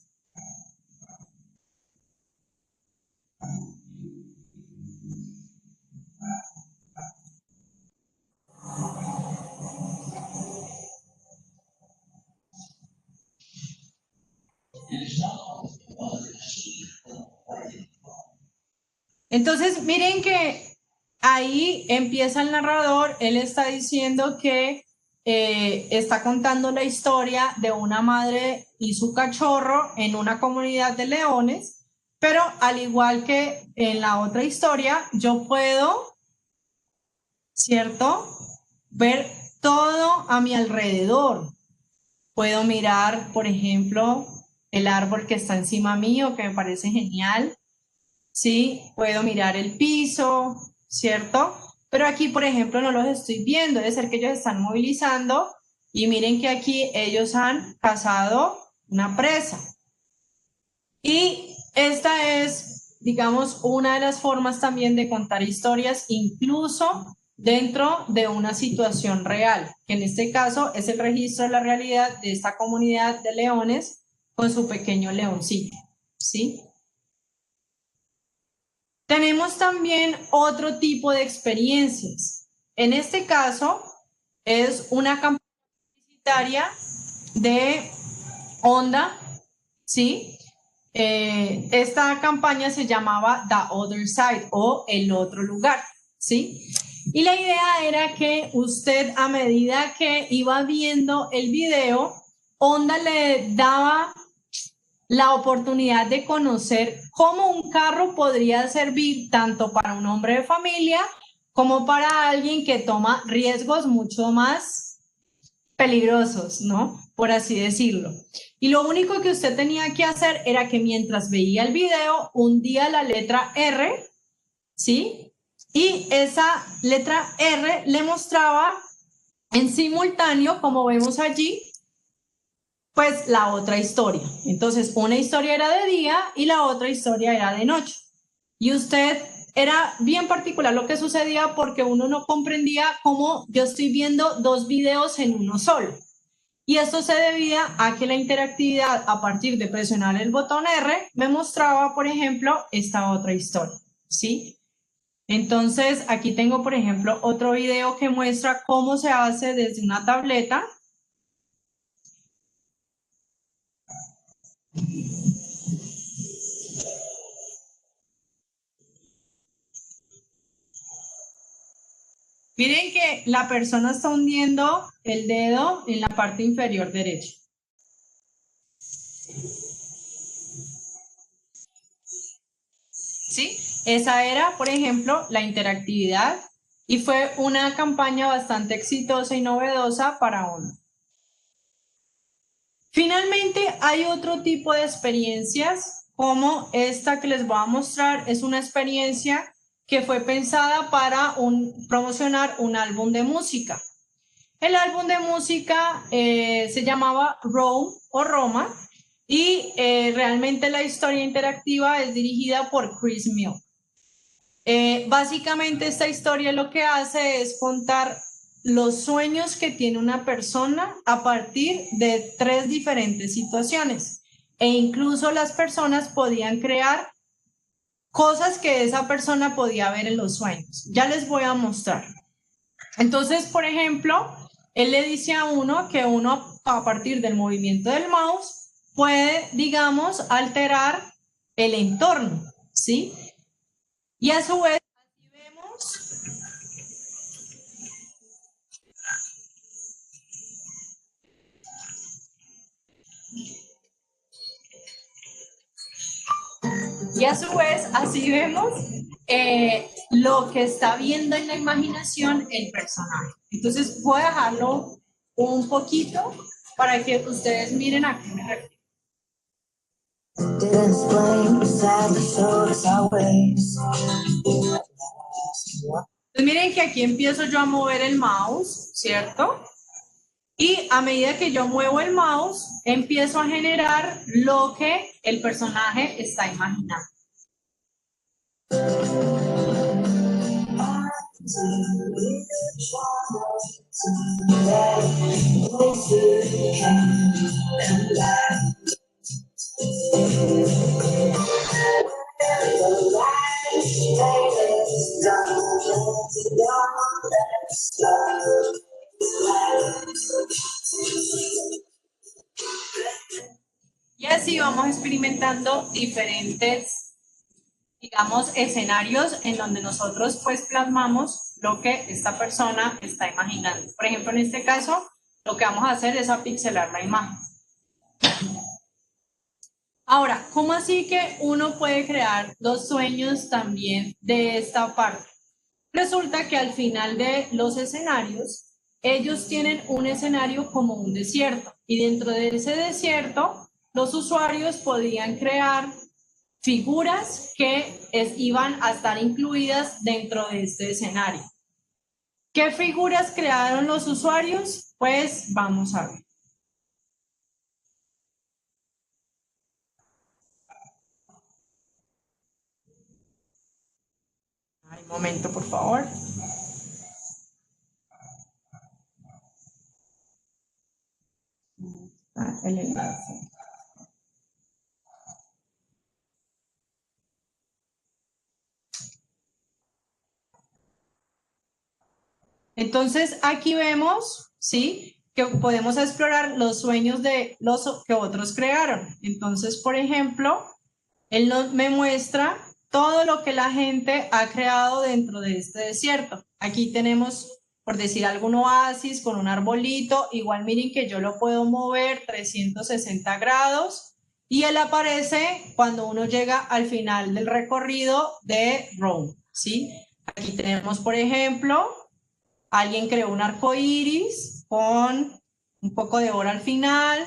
Entonces, miren que ahí empieza el narrador, él está diciendo que está contando la historia de una madre y su cachorro en una comunidad de leones, pero al igual que en la otra historia, yo puedo, ¿cierto?, ver todo a mi alrededor. Puedo mirar, por ejemplo, el árbol que está encima mío, que me parece genial. Sí, puedo mirar el piso, ¿cierto? Pero aquí, por ejemplo, no los estoy viendo, debe ser que ellos están movilizando, y miren que aquí ellos han cazado una presa. Y esta es, digamos, una de las formas también de contar historias, incluso dentro de una situación real, que en este caso es el registro de la realidad de esta comunidad de leones con su pequeño leoncito, ¿sí? Tenemos también otro tipo de experiencias. En este caso, es una campaña publicitaria de Honda, ¿sí? Esta campaña se llamaba The Other Side o El Otro Lugar, ¿sí? Y la idea era que usted, a medida que iba viendo el video, Honda le daba la oportunidad de conocer cómo un carro podría servir tanto para un hombre de familia como para alguien que toma riesgos mucho más peligrosos, ¿no? Por así decirlo. Y lo único que usted tenía que hacer era que mientras veía el video, hundía la letra R, ¿sí? Y esa letra R le mostraba en simultáneo, como vemos allí, pues la otra historia. Entonces, una historia era de día y la otra historia era de noche. Y usted era bien particular lo que sucedía porque uno no comprendía cómo yo estoy viendo dos videos en uno solo. Y esto se debía a que la interactividad a partir de presionar el botón R me mostraba, por ejemplo, esta otra historia, ¿sí? Entonces, aquí tengo, por ejemplo, otro video que muestra cómo se hace desde una tableta. Miren que la persona está hundiendo el dedo en la parte inferior derecha. ¿Sí? Esa era, por ejemplo, la interactividad y fue una campaña bastante exitosa y novedosa para uno. Finalmente, hay otro tipo de experiencias como esta que les voy a mostrar. Es una experiencia que fue pensada para promocionar un álbum de música. El álbum de música se llamaba Rome o Roma y realmente la historia interactiva es dirigida por Chris Milk. Básicamente esta historia lo que hace es contar los sueños que tiene una persona a partir de 3 diferentes situaciones e incluso las personas podían crear cosas que esa persona podía ver en los sueños. Ya les voy a mostrar. Entonces, por ejemplo, él le dice a uno que uno a partir del movimiento del mouse puede, digamos, alterar el entorno, ¿sí? Y a su vez, aquí vemos así vemos lo que está viendo en la imaginación el personaje. Entonces voy a dejarlo un poquito para que ustedes miren a qué me refiero. Entonces miren que aquí empiezo yo a mover el mouse, ¿cierto? Y a medida que yo muevo el mouse, empiezo a generar lo que el personaje está imaginando. Y así vamos experimentando diferentes, digamos, escenarios en donde nosotros pues plasmamos lo que esta persona está imaginando. Por ejemplo, en este caso, lo que vamos a hacer es apixelar la imagen. Ahora, ¿cómo así que uno puede crear dos sueños también de esta parte? Resulta que al final de los escenarios, ellos tienen un escenario como un desierto y dentro de ese desierto, los usuarios podían crear figuras que iban a estar incluidas dentro de este escenario. ¿Qué figuras crearon los usuarios? Pues vamos a ver. Un momento, por favor. El enlace. Entonces, aquí vemos, ¿sí?, que podemos explorar los sueños de los que otros crearon. Entonces, por ejemplo, él me muestra todo lo que la gente ha creado dentro de este desierto. Aquí tenemos, por decir, algún oasis con un arbolito. Igual miren que yo lo puedo mover 360 grados y él aparece cuando uno llega al final del recorrido de Rome, ¿sí? Aquí tenemos, por ejemplo, alguien creó un arco iris con un poco de oro al final,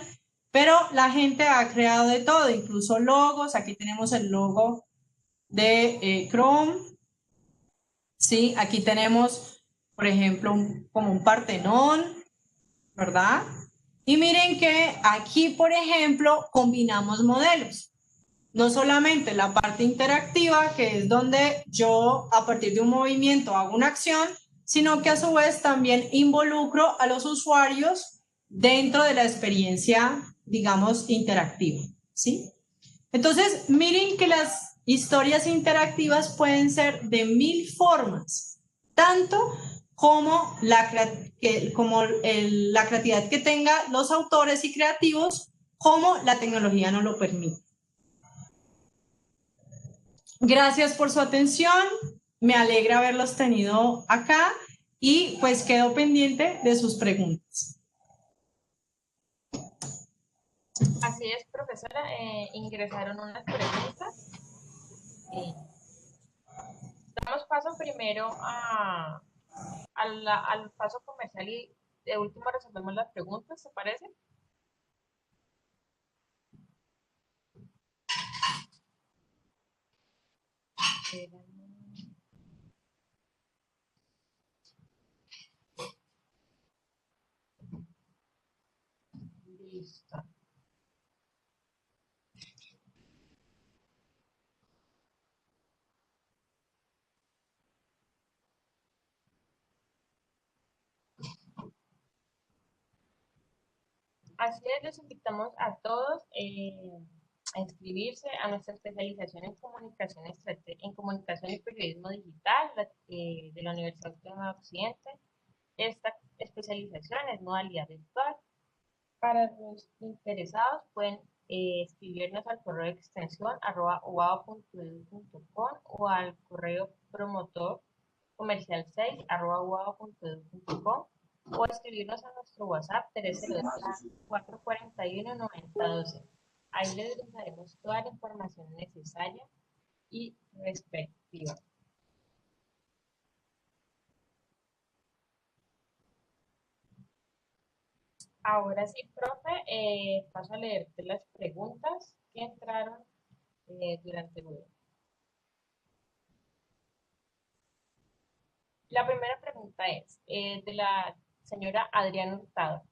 pero la gente ha creado de todo, incluso logos. Aquí tenemos el logo de Chrome, ¿sí? Aquí tenemos, por ejemplo, como un Partenón, ¿verdad? Y miren que aquí, por ejemplo, combinamos modelos. No solamente la parte interactiva, que es donde yo a partir de un movimiento hago una acción, sino que a su vez también involucro a los usuarios dentro de la experiencia, digamos, interactiva, ¿sí? Entonces, miren que las historias interactivas pueden ser de 1000 formas, tanto como la creatividad que tengan los autores y creativos, como la tecnología nos lo permite. Gracias por su atención, me alegra haberlos tenido acá y pues quedo pendiente de sus preguntas. Así es, profesora, ingresaron unas preguntas. Eh, Damos paso primero al paso comercial y de último resolvemos las preguntas, ¿te parece? Listo. Así es, les invitamos a todos a inscribirse a nuestra especialización en comunicación y periodismo digital de la Universidad Autónoma de Occidente. Esta especialización es modalidad virtual. Para los interesados pueden escribirnos al correo de extensión @uao.edu.com o al correo promotor comercial 6@uao.edu.com o escribirnos a nuestro WhatsApp 302-441-9012. Ahí les brindaremos toda la información necesaria y respectiva. Ahora sí, profe, paso a leerte las preguntas que entraron durante el video. La primera pregunta es de la señora Adriana Hurtado.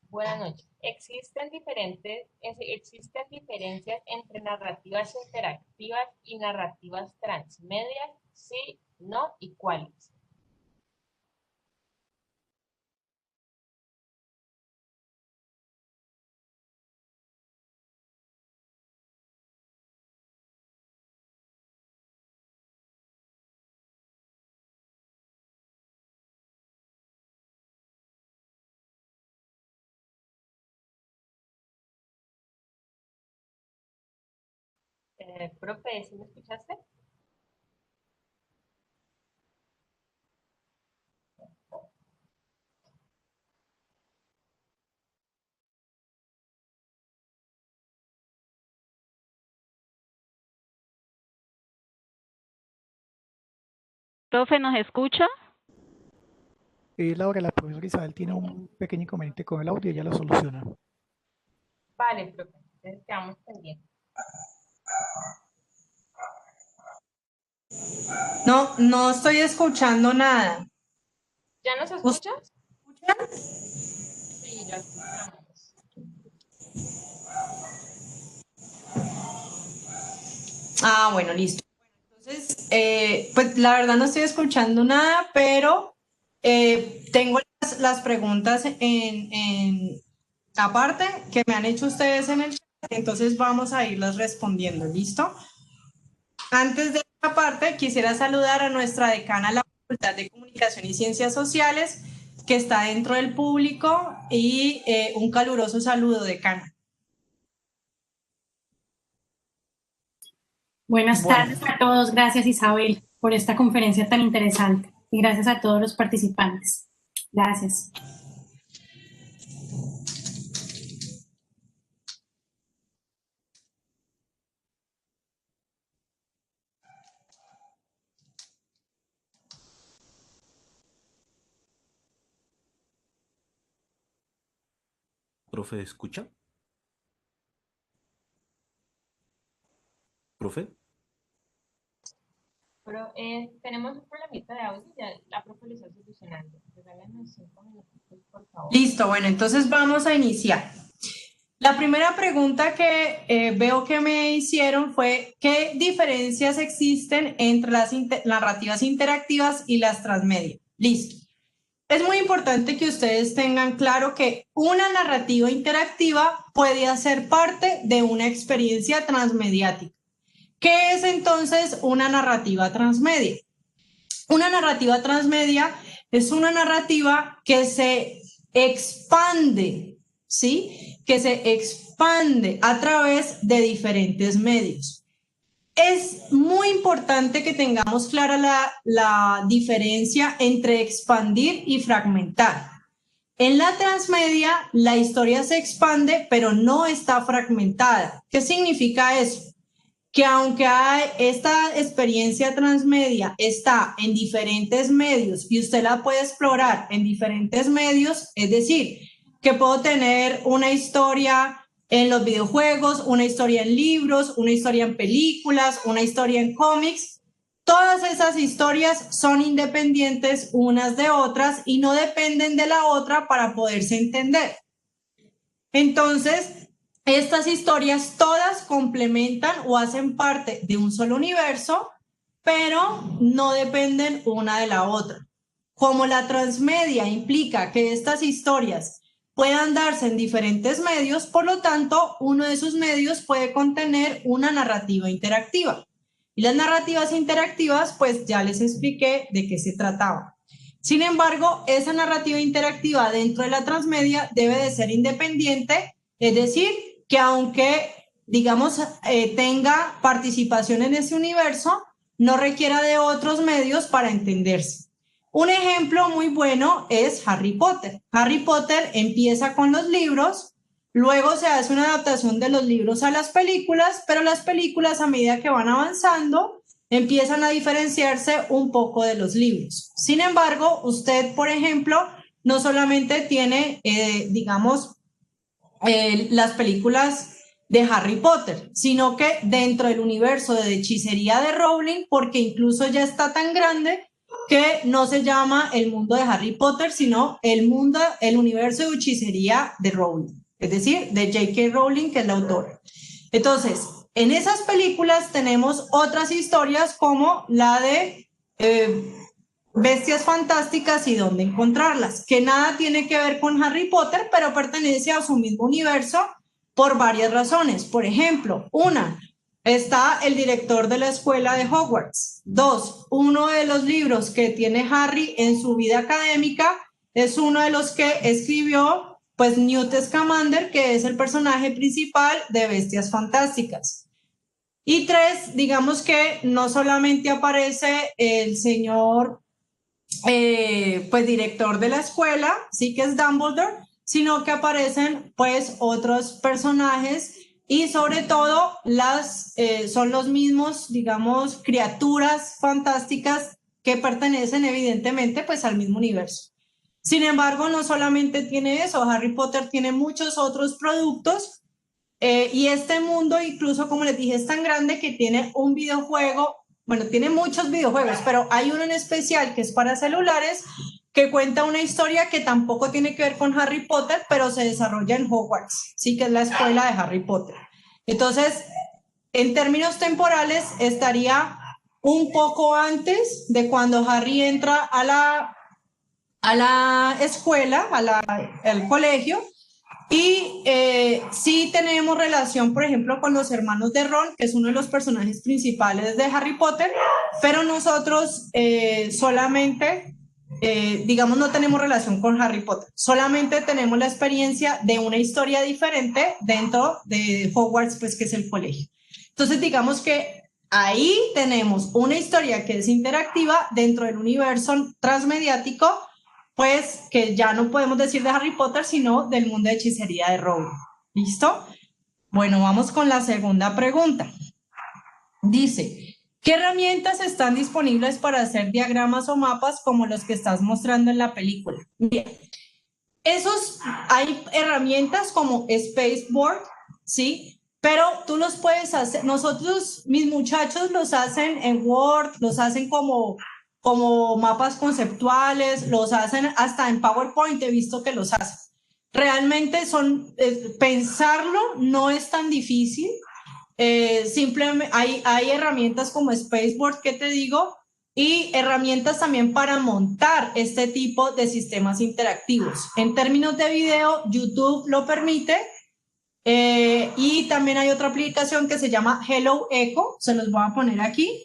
Buenas noches. ¿Existen diferencias entre narrativas interactivas y narrativas transmedias? Sí, no y cuáles. Profe, ¿sí me escuchaste? Profe, ¿nos escucha? Laura, la profesora Isabel tiene un pequeño inconveniente con el audio, ya lo soluciona. Vale, profe, entonces quedamos pendientes. No, no estoy escuchando nada. ¿Ya nos escuchas? ¿Escuchan? Sí, ya escuchamos. Ah, bueno, listo. Entonces, pues la verdad no estoy escuchando nada, pero tengo las preguntas aparte que me han hecho ustedes en el chat, entonces vamos a irlas respondiendo, ¿listo? Antes de esta parte, quisiera saludar a nuestra decana de la Facultad de Comunicación y Ciencias Sociales, que está dentro del público, y un caluroso saludo, decana. Buenas tardes a todos. Gracias, Isabel, por esta conferencia tan interesante. Y gracias a todos los participantes. Gracias. ¿Profe, escucha? ¿Profe? Pero tenemos un problemita de audio, ya la profe lo está solucionando. Regálanos 5 minutitos, por favor. Listo, bueno, entonces vamos a iniciar. La primera pregunta que veo que me hicieron fue, ¿qué diferencias existen entre las narrativas interactivas y las transmedia? Listo. Es muy importante que ustedes tengan claro que una narrativa interactiva puede hacer parte de una experiencia transmediática. ¿Qué es entonces una narrativa transmedia? Una narrativa transmedia es una narrativa que se expande, ¿sí? Que se expande a través de diferentes medios. Es muy importante que tengamos clara la diferencia entre expandir y fragmentar. En la transmedia, la historia se expande, pero no está fragmentada. ¿Qué significa eso? Que aunque esta experiencia transmedia está en diferentes medios y usted la puede explorar en diferentes medios, es decir, que puedo tener una historia en los videojuegos, una historia en libros, una historia en películas, una historia en cómics. Todas esas historias son independientes unas de otras y no dependen de la otra para poderse entender. Entonces, estas historias todas complementan o hacen parte de un solo universo, pero no dependen una de la otra. Como la transmedia implica que estas historias puedan darse en diferentes medios, por lo tanto, uno de esos medios puede contener una narrativa interactiva. Y las narrativas interactivas, pues ya les expliqué de qué se trataba. Sin embargo, esa narrativa interactiva dentro de la transmedia debe de ser independiente, es decir, que aunque, digamos, tenga participación en ese universo, no requiera de otros medios para entenderse. Un ejemplo muy bueno es Harry Potter. Harry Potter empieza con los libros, luego se hace una adaptación de los libros a las películas, pero las películas a medida que van avanzando empiezan a diferenciarse un poco de los libros. Sin embargo, usted, por ejemplo, no solamente tiene, las películas de Harry Potter, sino que dentro del universo de hechicería de Rowling, porque incluso ya está tan grande que no se llama el mundo de Harry Potter, sino el universo de hechicería de Rowling, es decir, de J.K. Rowling, que es la autora. Entonces, en esas películas tenemos otras historias como la de Bestias Fantásticas y dónde encontrarlas, que nada tiene que ver con Harry Potter, pero pertenece a su mismo universo por varias razones. Por ejemplo, una, está el director de la escuela de Hogwarts. Dos, uno de los libros que tiene Harry en su vida académica es uno de los que escribió, pues, Newt Scamander, que es el personaje principal de Bestias Fantásticas. Y tres, digamos que no solamente aparece el señor, pues, director de la escuela, sí que es Dumbledore, sino que aparecen, pues, otros personajes y sobre todo son los mismos, digamos, criaturas fantásticas que pertenecen evidentemente, pues, al mismo universo. Sin embargo, no solamente tiene eso, Harry Potter tiene muchos otros productos y este mundo, incluso como les dije, es tan grande que tiene un videojuego, bueno, tiene muchos videojuegos, pero hay uno en especial que es para celulares, que cuenta una historia que tampoco tiene que ver con Harry Potter, pero se desarrolla en Hogwarts, sí, que es la escuela de Harry Potter. Entonces, en términos temporales, estaría un poco antes de cuando Harry entra a la escuela, al colegio, y sí tenemos relación, por ejemplo, con los hermanos de Ron, que es uno de los personajes principales de Harry Potter, pero nosotros solamente, digamos, no tenemos relación con Harry Potter, solamente tenemos la experiencia de una historia diferente dentro de Hogwarts, pues, que es el colegio. Entonces, digamos que ahí tenemos una historia que es interactiva dentro del universo transmediático, pues que ya no podemos decir de Harry Potter, sino del mundo de hechicería de Rowling. ¿Listo? Bueno, vamos con la segunda pregunta. Dice, ¿qué herramientas están disponibles para hacer diagramas o mapas como los que estás mostrando en la película? Bien, hay herramientas como Spaceboard, ¿sí? Pero tú los puedes hacer, mis muchachos los hacen en Word, los hacen como mapas conceptuales, los hacen hasta en PowerPoint, he visto que los hacen. Realmente pensarlo no es tan difícil, simplemente hay herramientas como Spaceboard que te digo, y herramientas también para montar este tipo de sistemas interactivos. En términos de video, YouTube lo permite, y también hay otra aplicación que se llama Hello Echo, se los voy a poner aquí.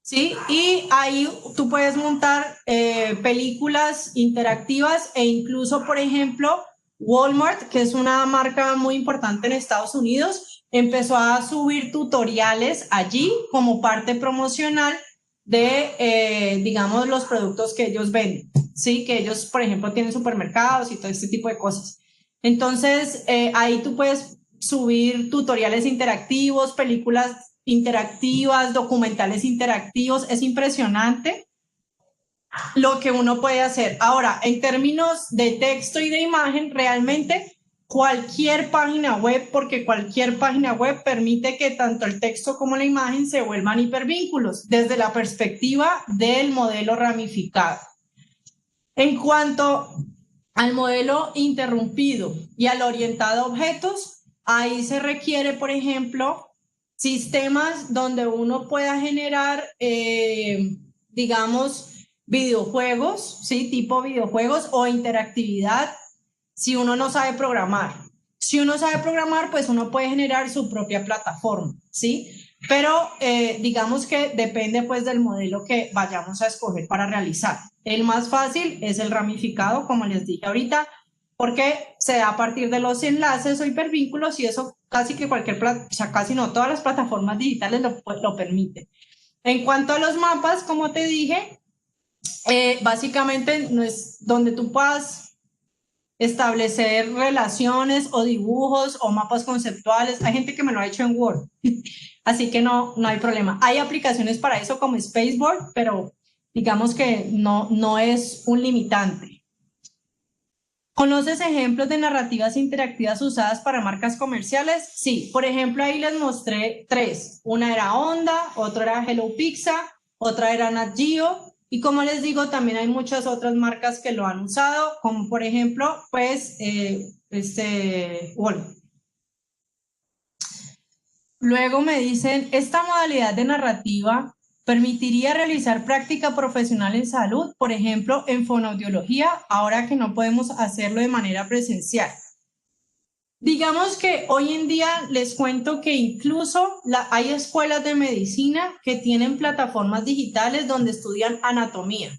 Sí, y ahí tú puedes montar películas interactivas e incluso, por ejemplo, Walmart, que es una marca muy importante en Estados Unidos, empezó a subir tutoriales allí como parte promocional de, digamos, los productos que ellos venden, ¿sí? Que ellos, por ejemplo, tienen supermercados y todo este tipo de cosas. Entonces, ahí tú puedes subir tutoriales interactivos, películas interactivas, documentales interactivos. Es impresionante lo que uno puede hacer. Ahora, en términos de texto y de imagen, realmente cualquier página web, porque cualquier página web permite que tanto el texto como la imagen se vuelvan hipervínculos desde la perspectiva del modelo ramificado. En cuanto al modelo interrumpido y al orientado a objetos, ahí se requiere, por ejemplo, sistemas donde uno pueda generar, digamos, videojuegos, ¿sí? Tipo videojuegos o interactividad si uno no sabe programar. Si uno sabe programar, pues uno puede generar su propia plataforma, ¿sí? Pero digamos que depende pues del modelo que vayamos a escoger para realizar. El más fácil es el ramificado, como les dije ahorita, porque se da a partir de los enlaces o hipervínculos y eso casi que o sea, casi no, todas las plataformas digitales lo permiten. En cuanto a los mapas, como te dije, básicamente no es donde tú puedas establecer relaciones o dibujos o mapas conceptuales. Hay gente que me lo ha hecho en Word, así que no hay problema. Hay aplicaciones para eso como Spaceboard, pero digamos que no es un limitante. ¿Conoces ejemplos de narrativas interactivas usadas para marcas comerciales? Sí, por ejemplo, ahí les mostré 3. Una era Honda, otra era Hello Pizza, otra era Nat Geo, y como les digo, también hay muchas otras marcas que lo han usado, como por ejemplo, pues, Walmart. Luego me dicen, esta modalidad de narrativa permitiría realizar práctica profesional en salud, por ejemplo, en fonoaudiología, ahora que no podemos hacerlo de manera presencial. Digamos que hoy en día les cuento que incluso hay escuelas de medicina que tienen plataformas digitales donde estudian anatomía.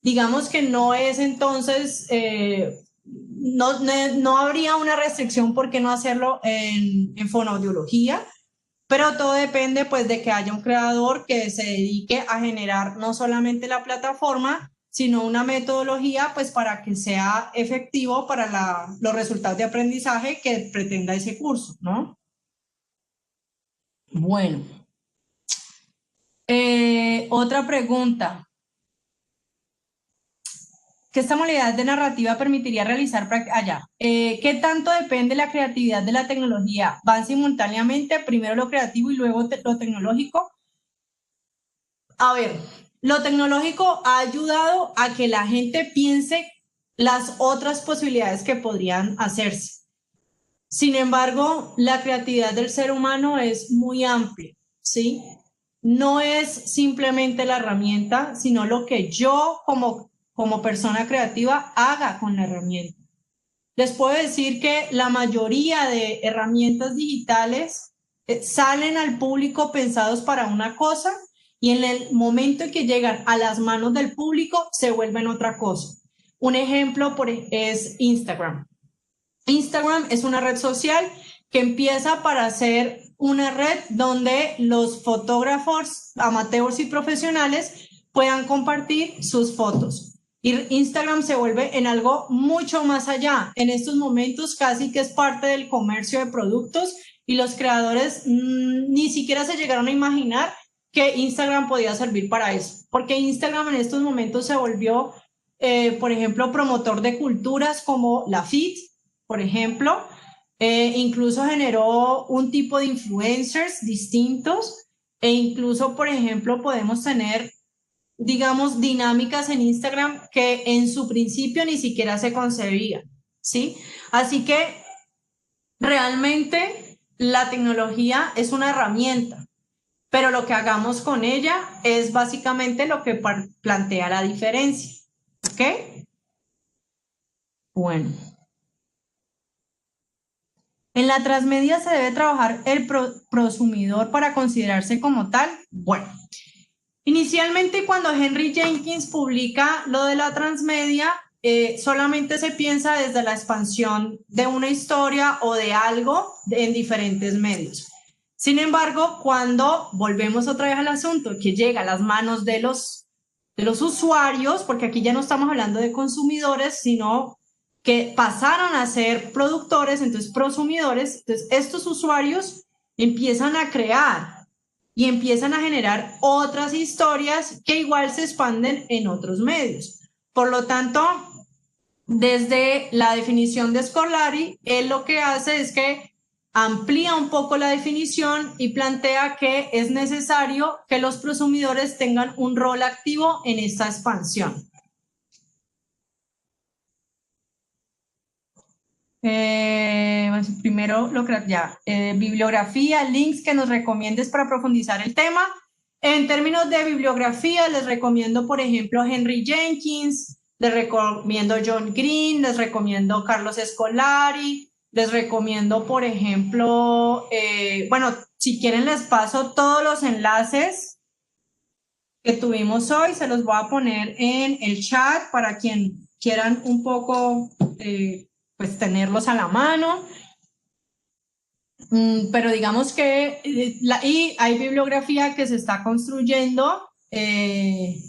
Digamos que no es entonces, no habría una restricción por qué no hacerlo en fonoaudiología, pero todo depende pues de que haya un creador que se dedique a generar no solamente la plataforma, sino una metodología pues para que sea efectivo para los resultados de aprendizaje que pretenda ese curso, ¿no? Bueno. Otra pregunta. ¿Qué esta modalidad de narrativa permitiría realizar allá? ¿Qué tanto depende la creatividad de la tecnología? ¿Van simultáneamente, primero lo creativo y luego lo tecnológico? A ver, lo tecnológico ha ayudado a que la gente piense las otras posibilidades que podrían hacerse. Sin embargo, la creatividad del ser humano es muy amplia, ¿sí? No es simplemente la herramienta, sino lo que yo como persona creativa haga con la herramienta. Les puedo decir que la mayoría de herramientas digitales salen al público pensados para una cosa y en el momento en que llegan a las manos del público se vuelven otra cosa. Un ejemplo es Instagram. Instagram es una red social que empieza para ser una red donde los fotógrafos amateurs y profesionales puedan compartir sus fotos. Y Instagram se vuelve en algo mucho más allá. En estos momentos casi que es parte del comercio de productos y los creadores ni siquiera se llegaron a imaginar que Instagram podía servir para eso, porque Instagram en estos momentos se volvió, por ejemplo, promotor de culturas como la Fit, por ejemplo, incluso generó un tipo de influencers distintos e incluso, por ejemplo, podemos tener, digamos, dinámicas en Instagram que en su principio ni siquiera se concebía, ¿sí? Así que realmente la tecnología es una herramienta, pero lo que hagamos con ella es básicamente lo que plantea la diferencia, ¿ok? Bueno. ¿En la transmedia se debe trabajar el prosumidor para considerarse como tal? Bueno, inicialmente cuando Henry Jenkins publica lo de la transmedia, solamente se piensa desde la expansión de una historia o de algo en diferentes medios. Sin embargo, cuando volvemos otra vez al asunto que llega a las manos de los usuarios, porque aquí ya no estamos hablando de consumidores, sino que pasaron a ser productores, entonces prosumidores, entonces estos usuarios empiezan a crear y empiezan a generar otras historias que igual se expanden en otros medios. Por lo tanto, desde la definición de Scolari, él lo que hace es que amplía un poco la definición y plantea que es necesario que los prosumidores tengan un rol activo en esta expansión. Primero, bibliografía, links que nos recomiendes para profundizar el tema. En términos de bibliografía, les recomiendo, por ejemplo, Henry Jenkins, les recomiendo John Green, les recomiendo Carlos Scolari, les recomiendo, por ejemplo, bueno, si quieren les paso todos los enlaces que tuvimos hoy, se los voy a poner en el chat para quien quieran un poco, pues tenerlos a la mano. Pero digamos que y hay bibliografía que se está construyendo y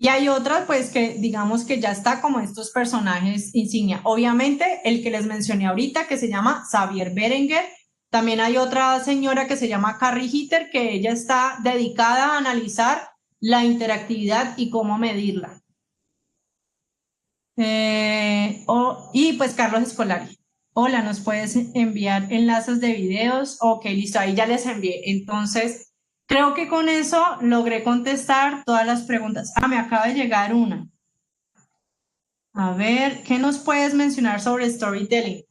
hay otras pues que digamos que ya está como estos personajes insignia. Obviamente el que les mencioné ahorita que se llama Xavier Berenguer, también hay otra señora que se llama Carrie Hitter que ella está dedicada a analizar la interactividad y cómo medirla. Y pues Carlos Scolari. Hola, ¿nos puedes enviar enlaces de videos? Ok, listo, ahí ya les envié. Entonces, creo que con eso logré contestar todas las preguntas. Me acaba de llegar una. A ver, ¿qué nos puedes mencionar sobre storytelling?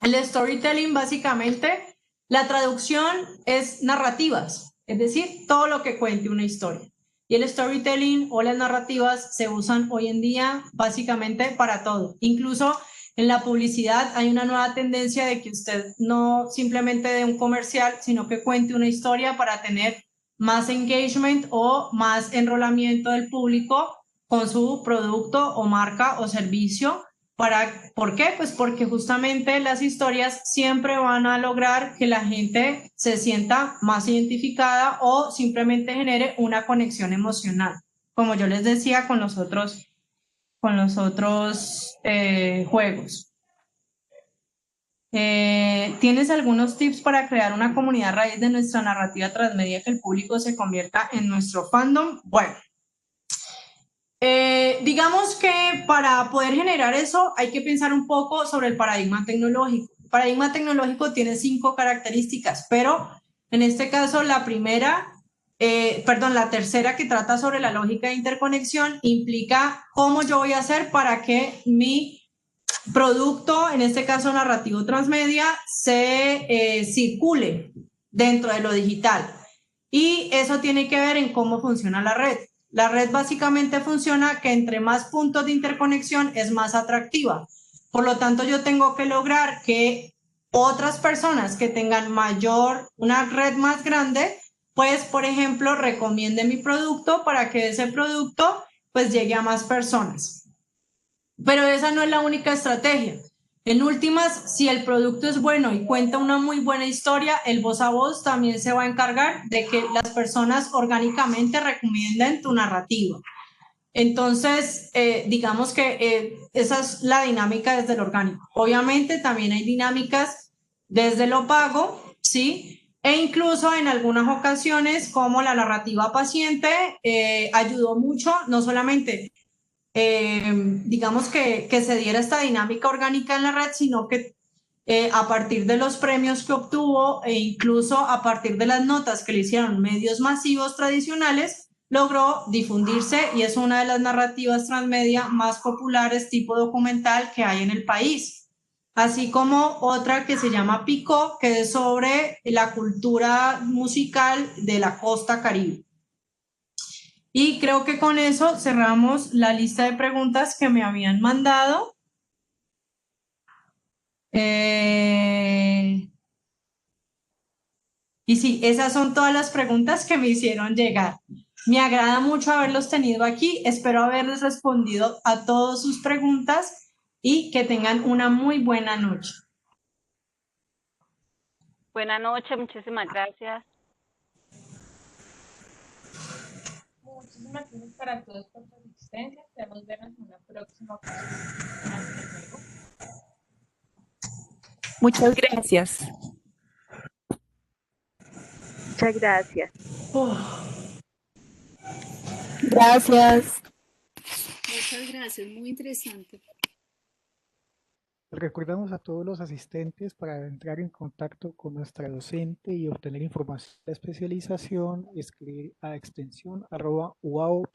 El storytelling, básicamente, la traducción es narrativas, es decir, todo lo que cuente una historia. Y el storytelling o las narrativas se usan hoy en día básicamente para todo. Incluso en la publicidad hay una nueva tendencia de que usted no simplemente dé un comercial, sino que cuente una historia para tener más engagement o más enrolamiento del público con su producto o marca o servicio. ¿Por qué? Pues porque justamente las historias siempre van a lograr que la gente se sienta más identificada o simplemente genere una conexión emocional, como yo les decía con los otros juegos. ¿Tienes algunos tips para crear una comunidad a raíz de nuestra narrativa transmedia que el público se convierta en nuestro fandom? Bueno, digamos que para poder generar eso hay que pensar un poco sobre el paradigma tecnológico. El paradigma tecnológico tiene 5 características, pero en este caso la tercera que trata sobre la lógica de interconexión implica cómo yo voy a hacer para que mi producto, en este caso narrativo transmedia, se circule dentro de lo digital. Y eso tiene que ver en cómo funciona la red. La red básicamente funciona que entre más puntos de interconexión es más atractiva. Por lo tanto, yo tengo que lograr que otras personas que tengan una red más grande, pues, por ejemplo, recomienden mi producto para que ese producto pues llegue a más personas. Pero esa no es la única estrategia. En últimas, si el producto es bueno y cuenta una muy buena historia, el voz a voz también se va a encargar de que las personas orgánicamente recomienden tu narrativa. Entonces, digamos que esa es la dinámica desde el orgánico. Obviamente también hay dinámicas desde lo pago, ¿sí? E incluso en algunas ocasiones, como la narrativa paciente, ayudó mucho, no solamente, digamos que se diera esta dinámica orgánica en la red, sino que a partir de los premios que obtuvo e incluso a partir de las notas que le hicieron medios masivos tradicionales, logró difundirse y es una de las narrativas transmedia más populares tipo documental que hay en el país. Así como otra que se llama Picó, que es sobre la cultura musical de la costa Caribe. Y creo que con eso cerramos la lista de preguntas que me habían mandado. Y sí, esas son todas las preguntas que me hicieron llegar. Me agrada mucho haberlos tenido aquí. Espero haberles respondido a todas sus preguntas y que tengan una muy buena noche. Buenas noches, muchísimas gracias. Muchísimas gracias para todos por su asistencia. Esperamos vernos en una próxima ocasión. Hasta luego. Muchas gracias. Muchas gracias. Gracias. Muchas gracias, muy interesante. Recordamos a todos los asistentes para entrar en contacto con nuestra docente y obtener información de especialización, escribir a extensión @uao.edu.co.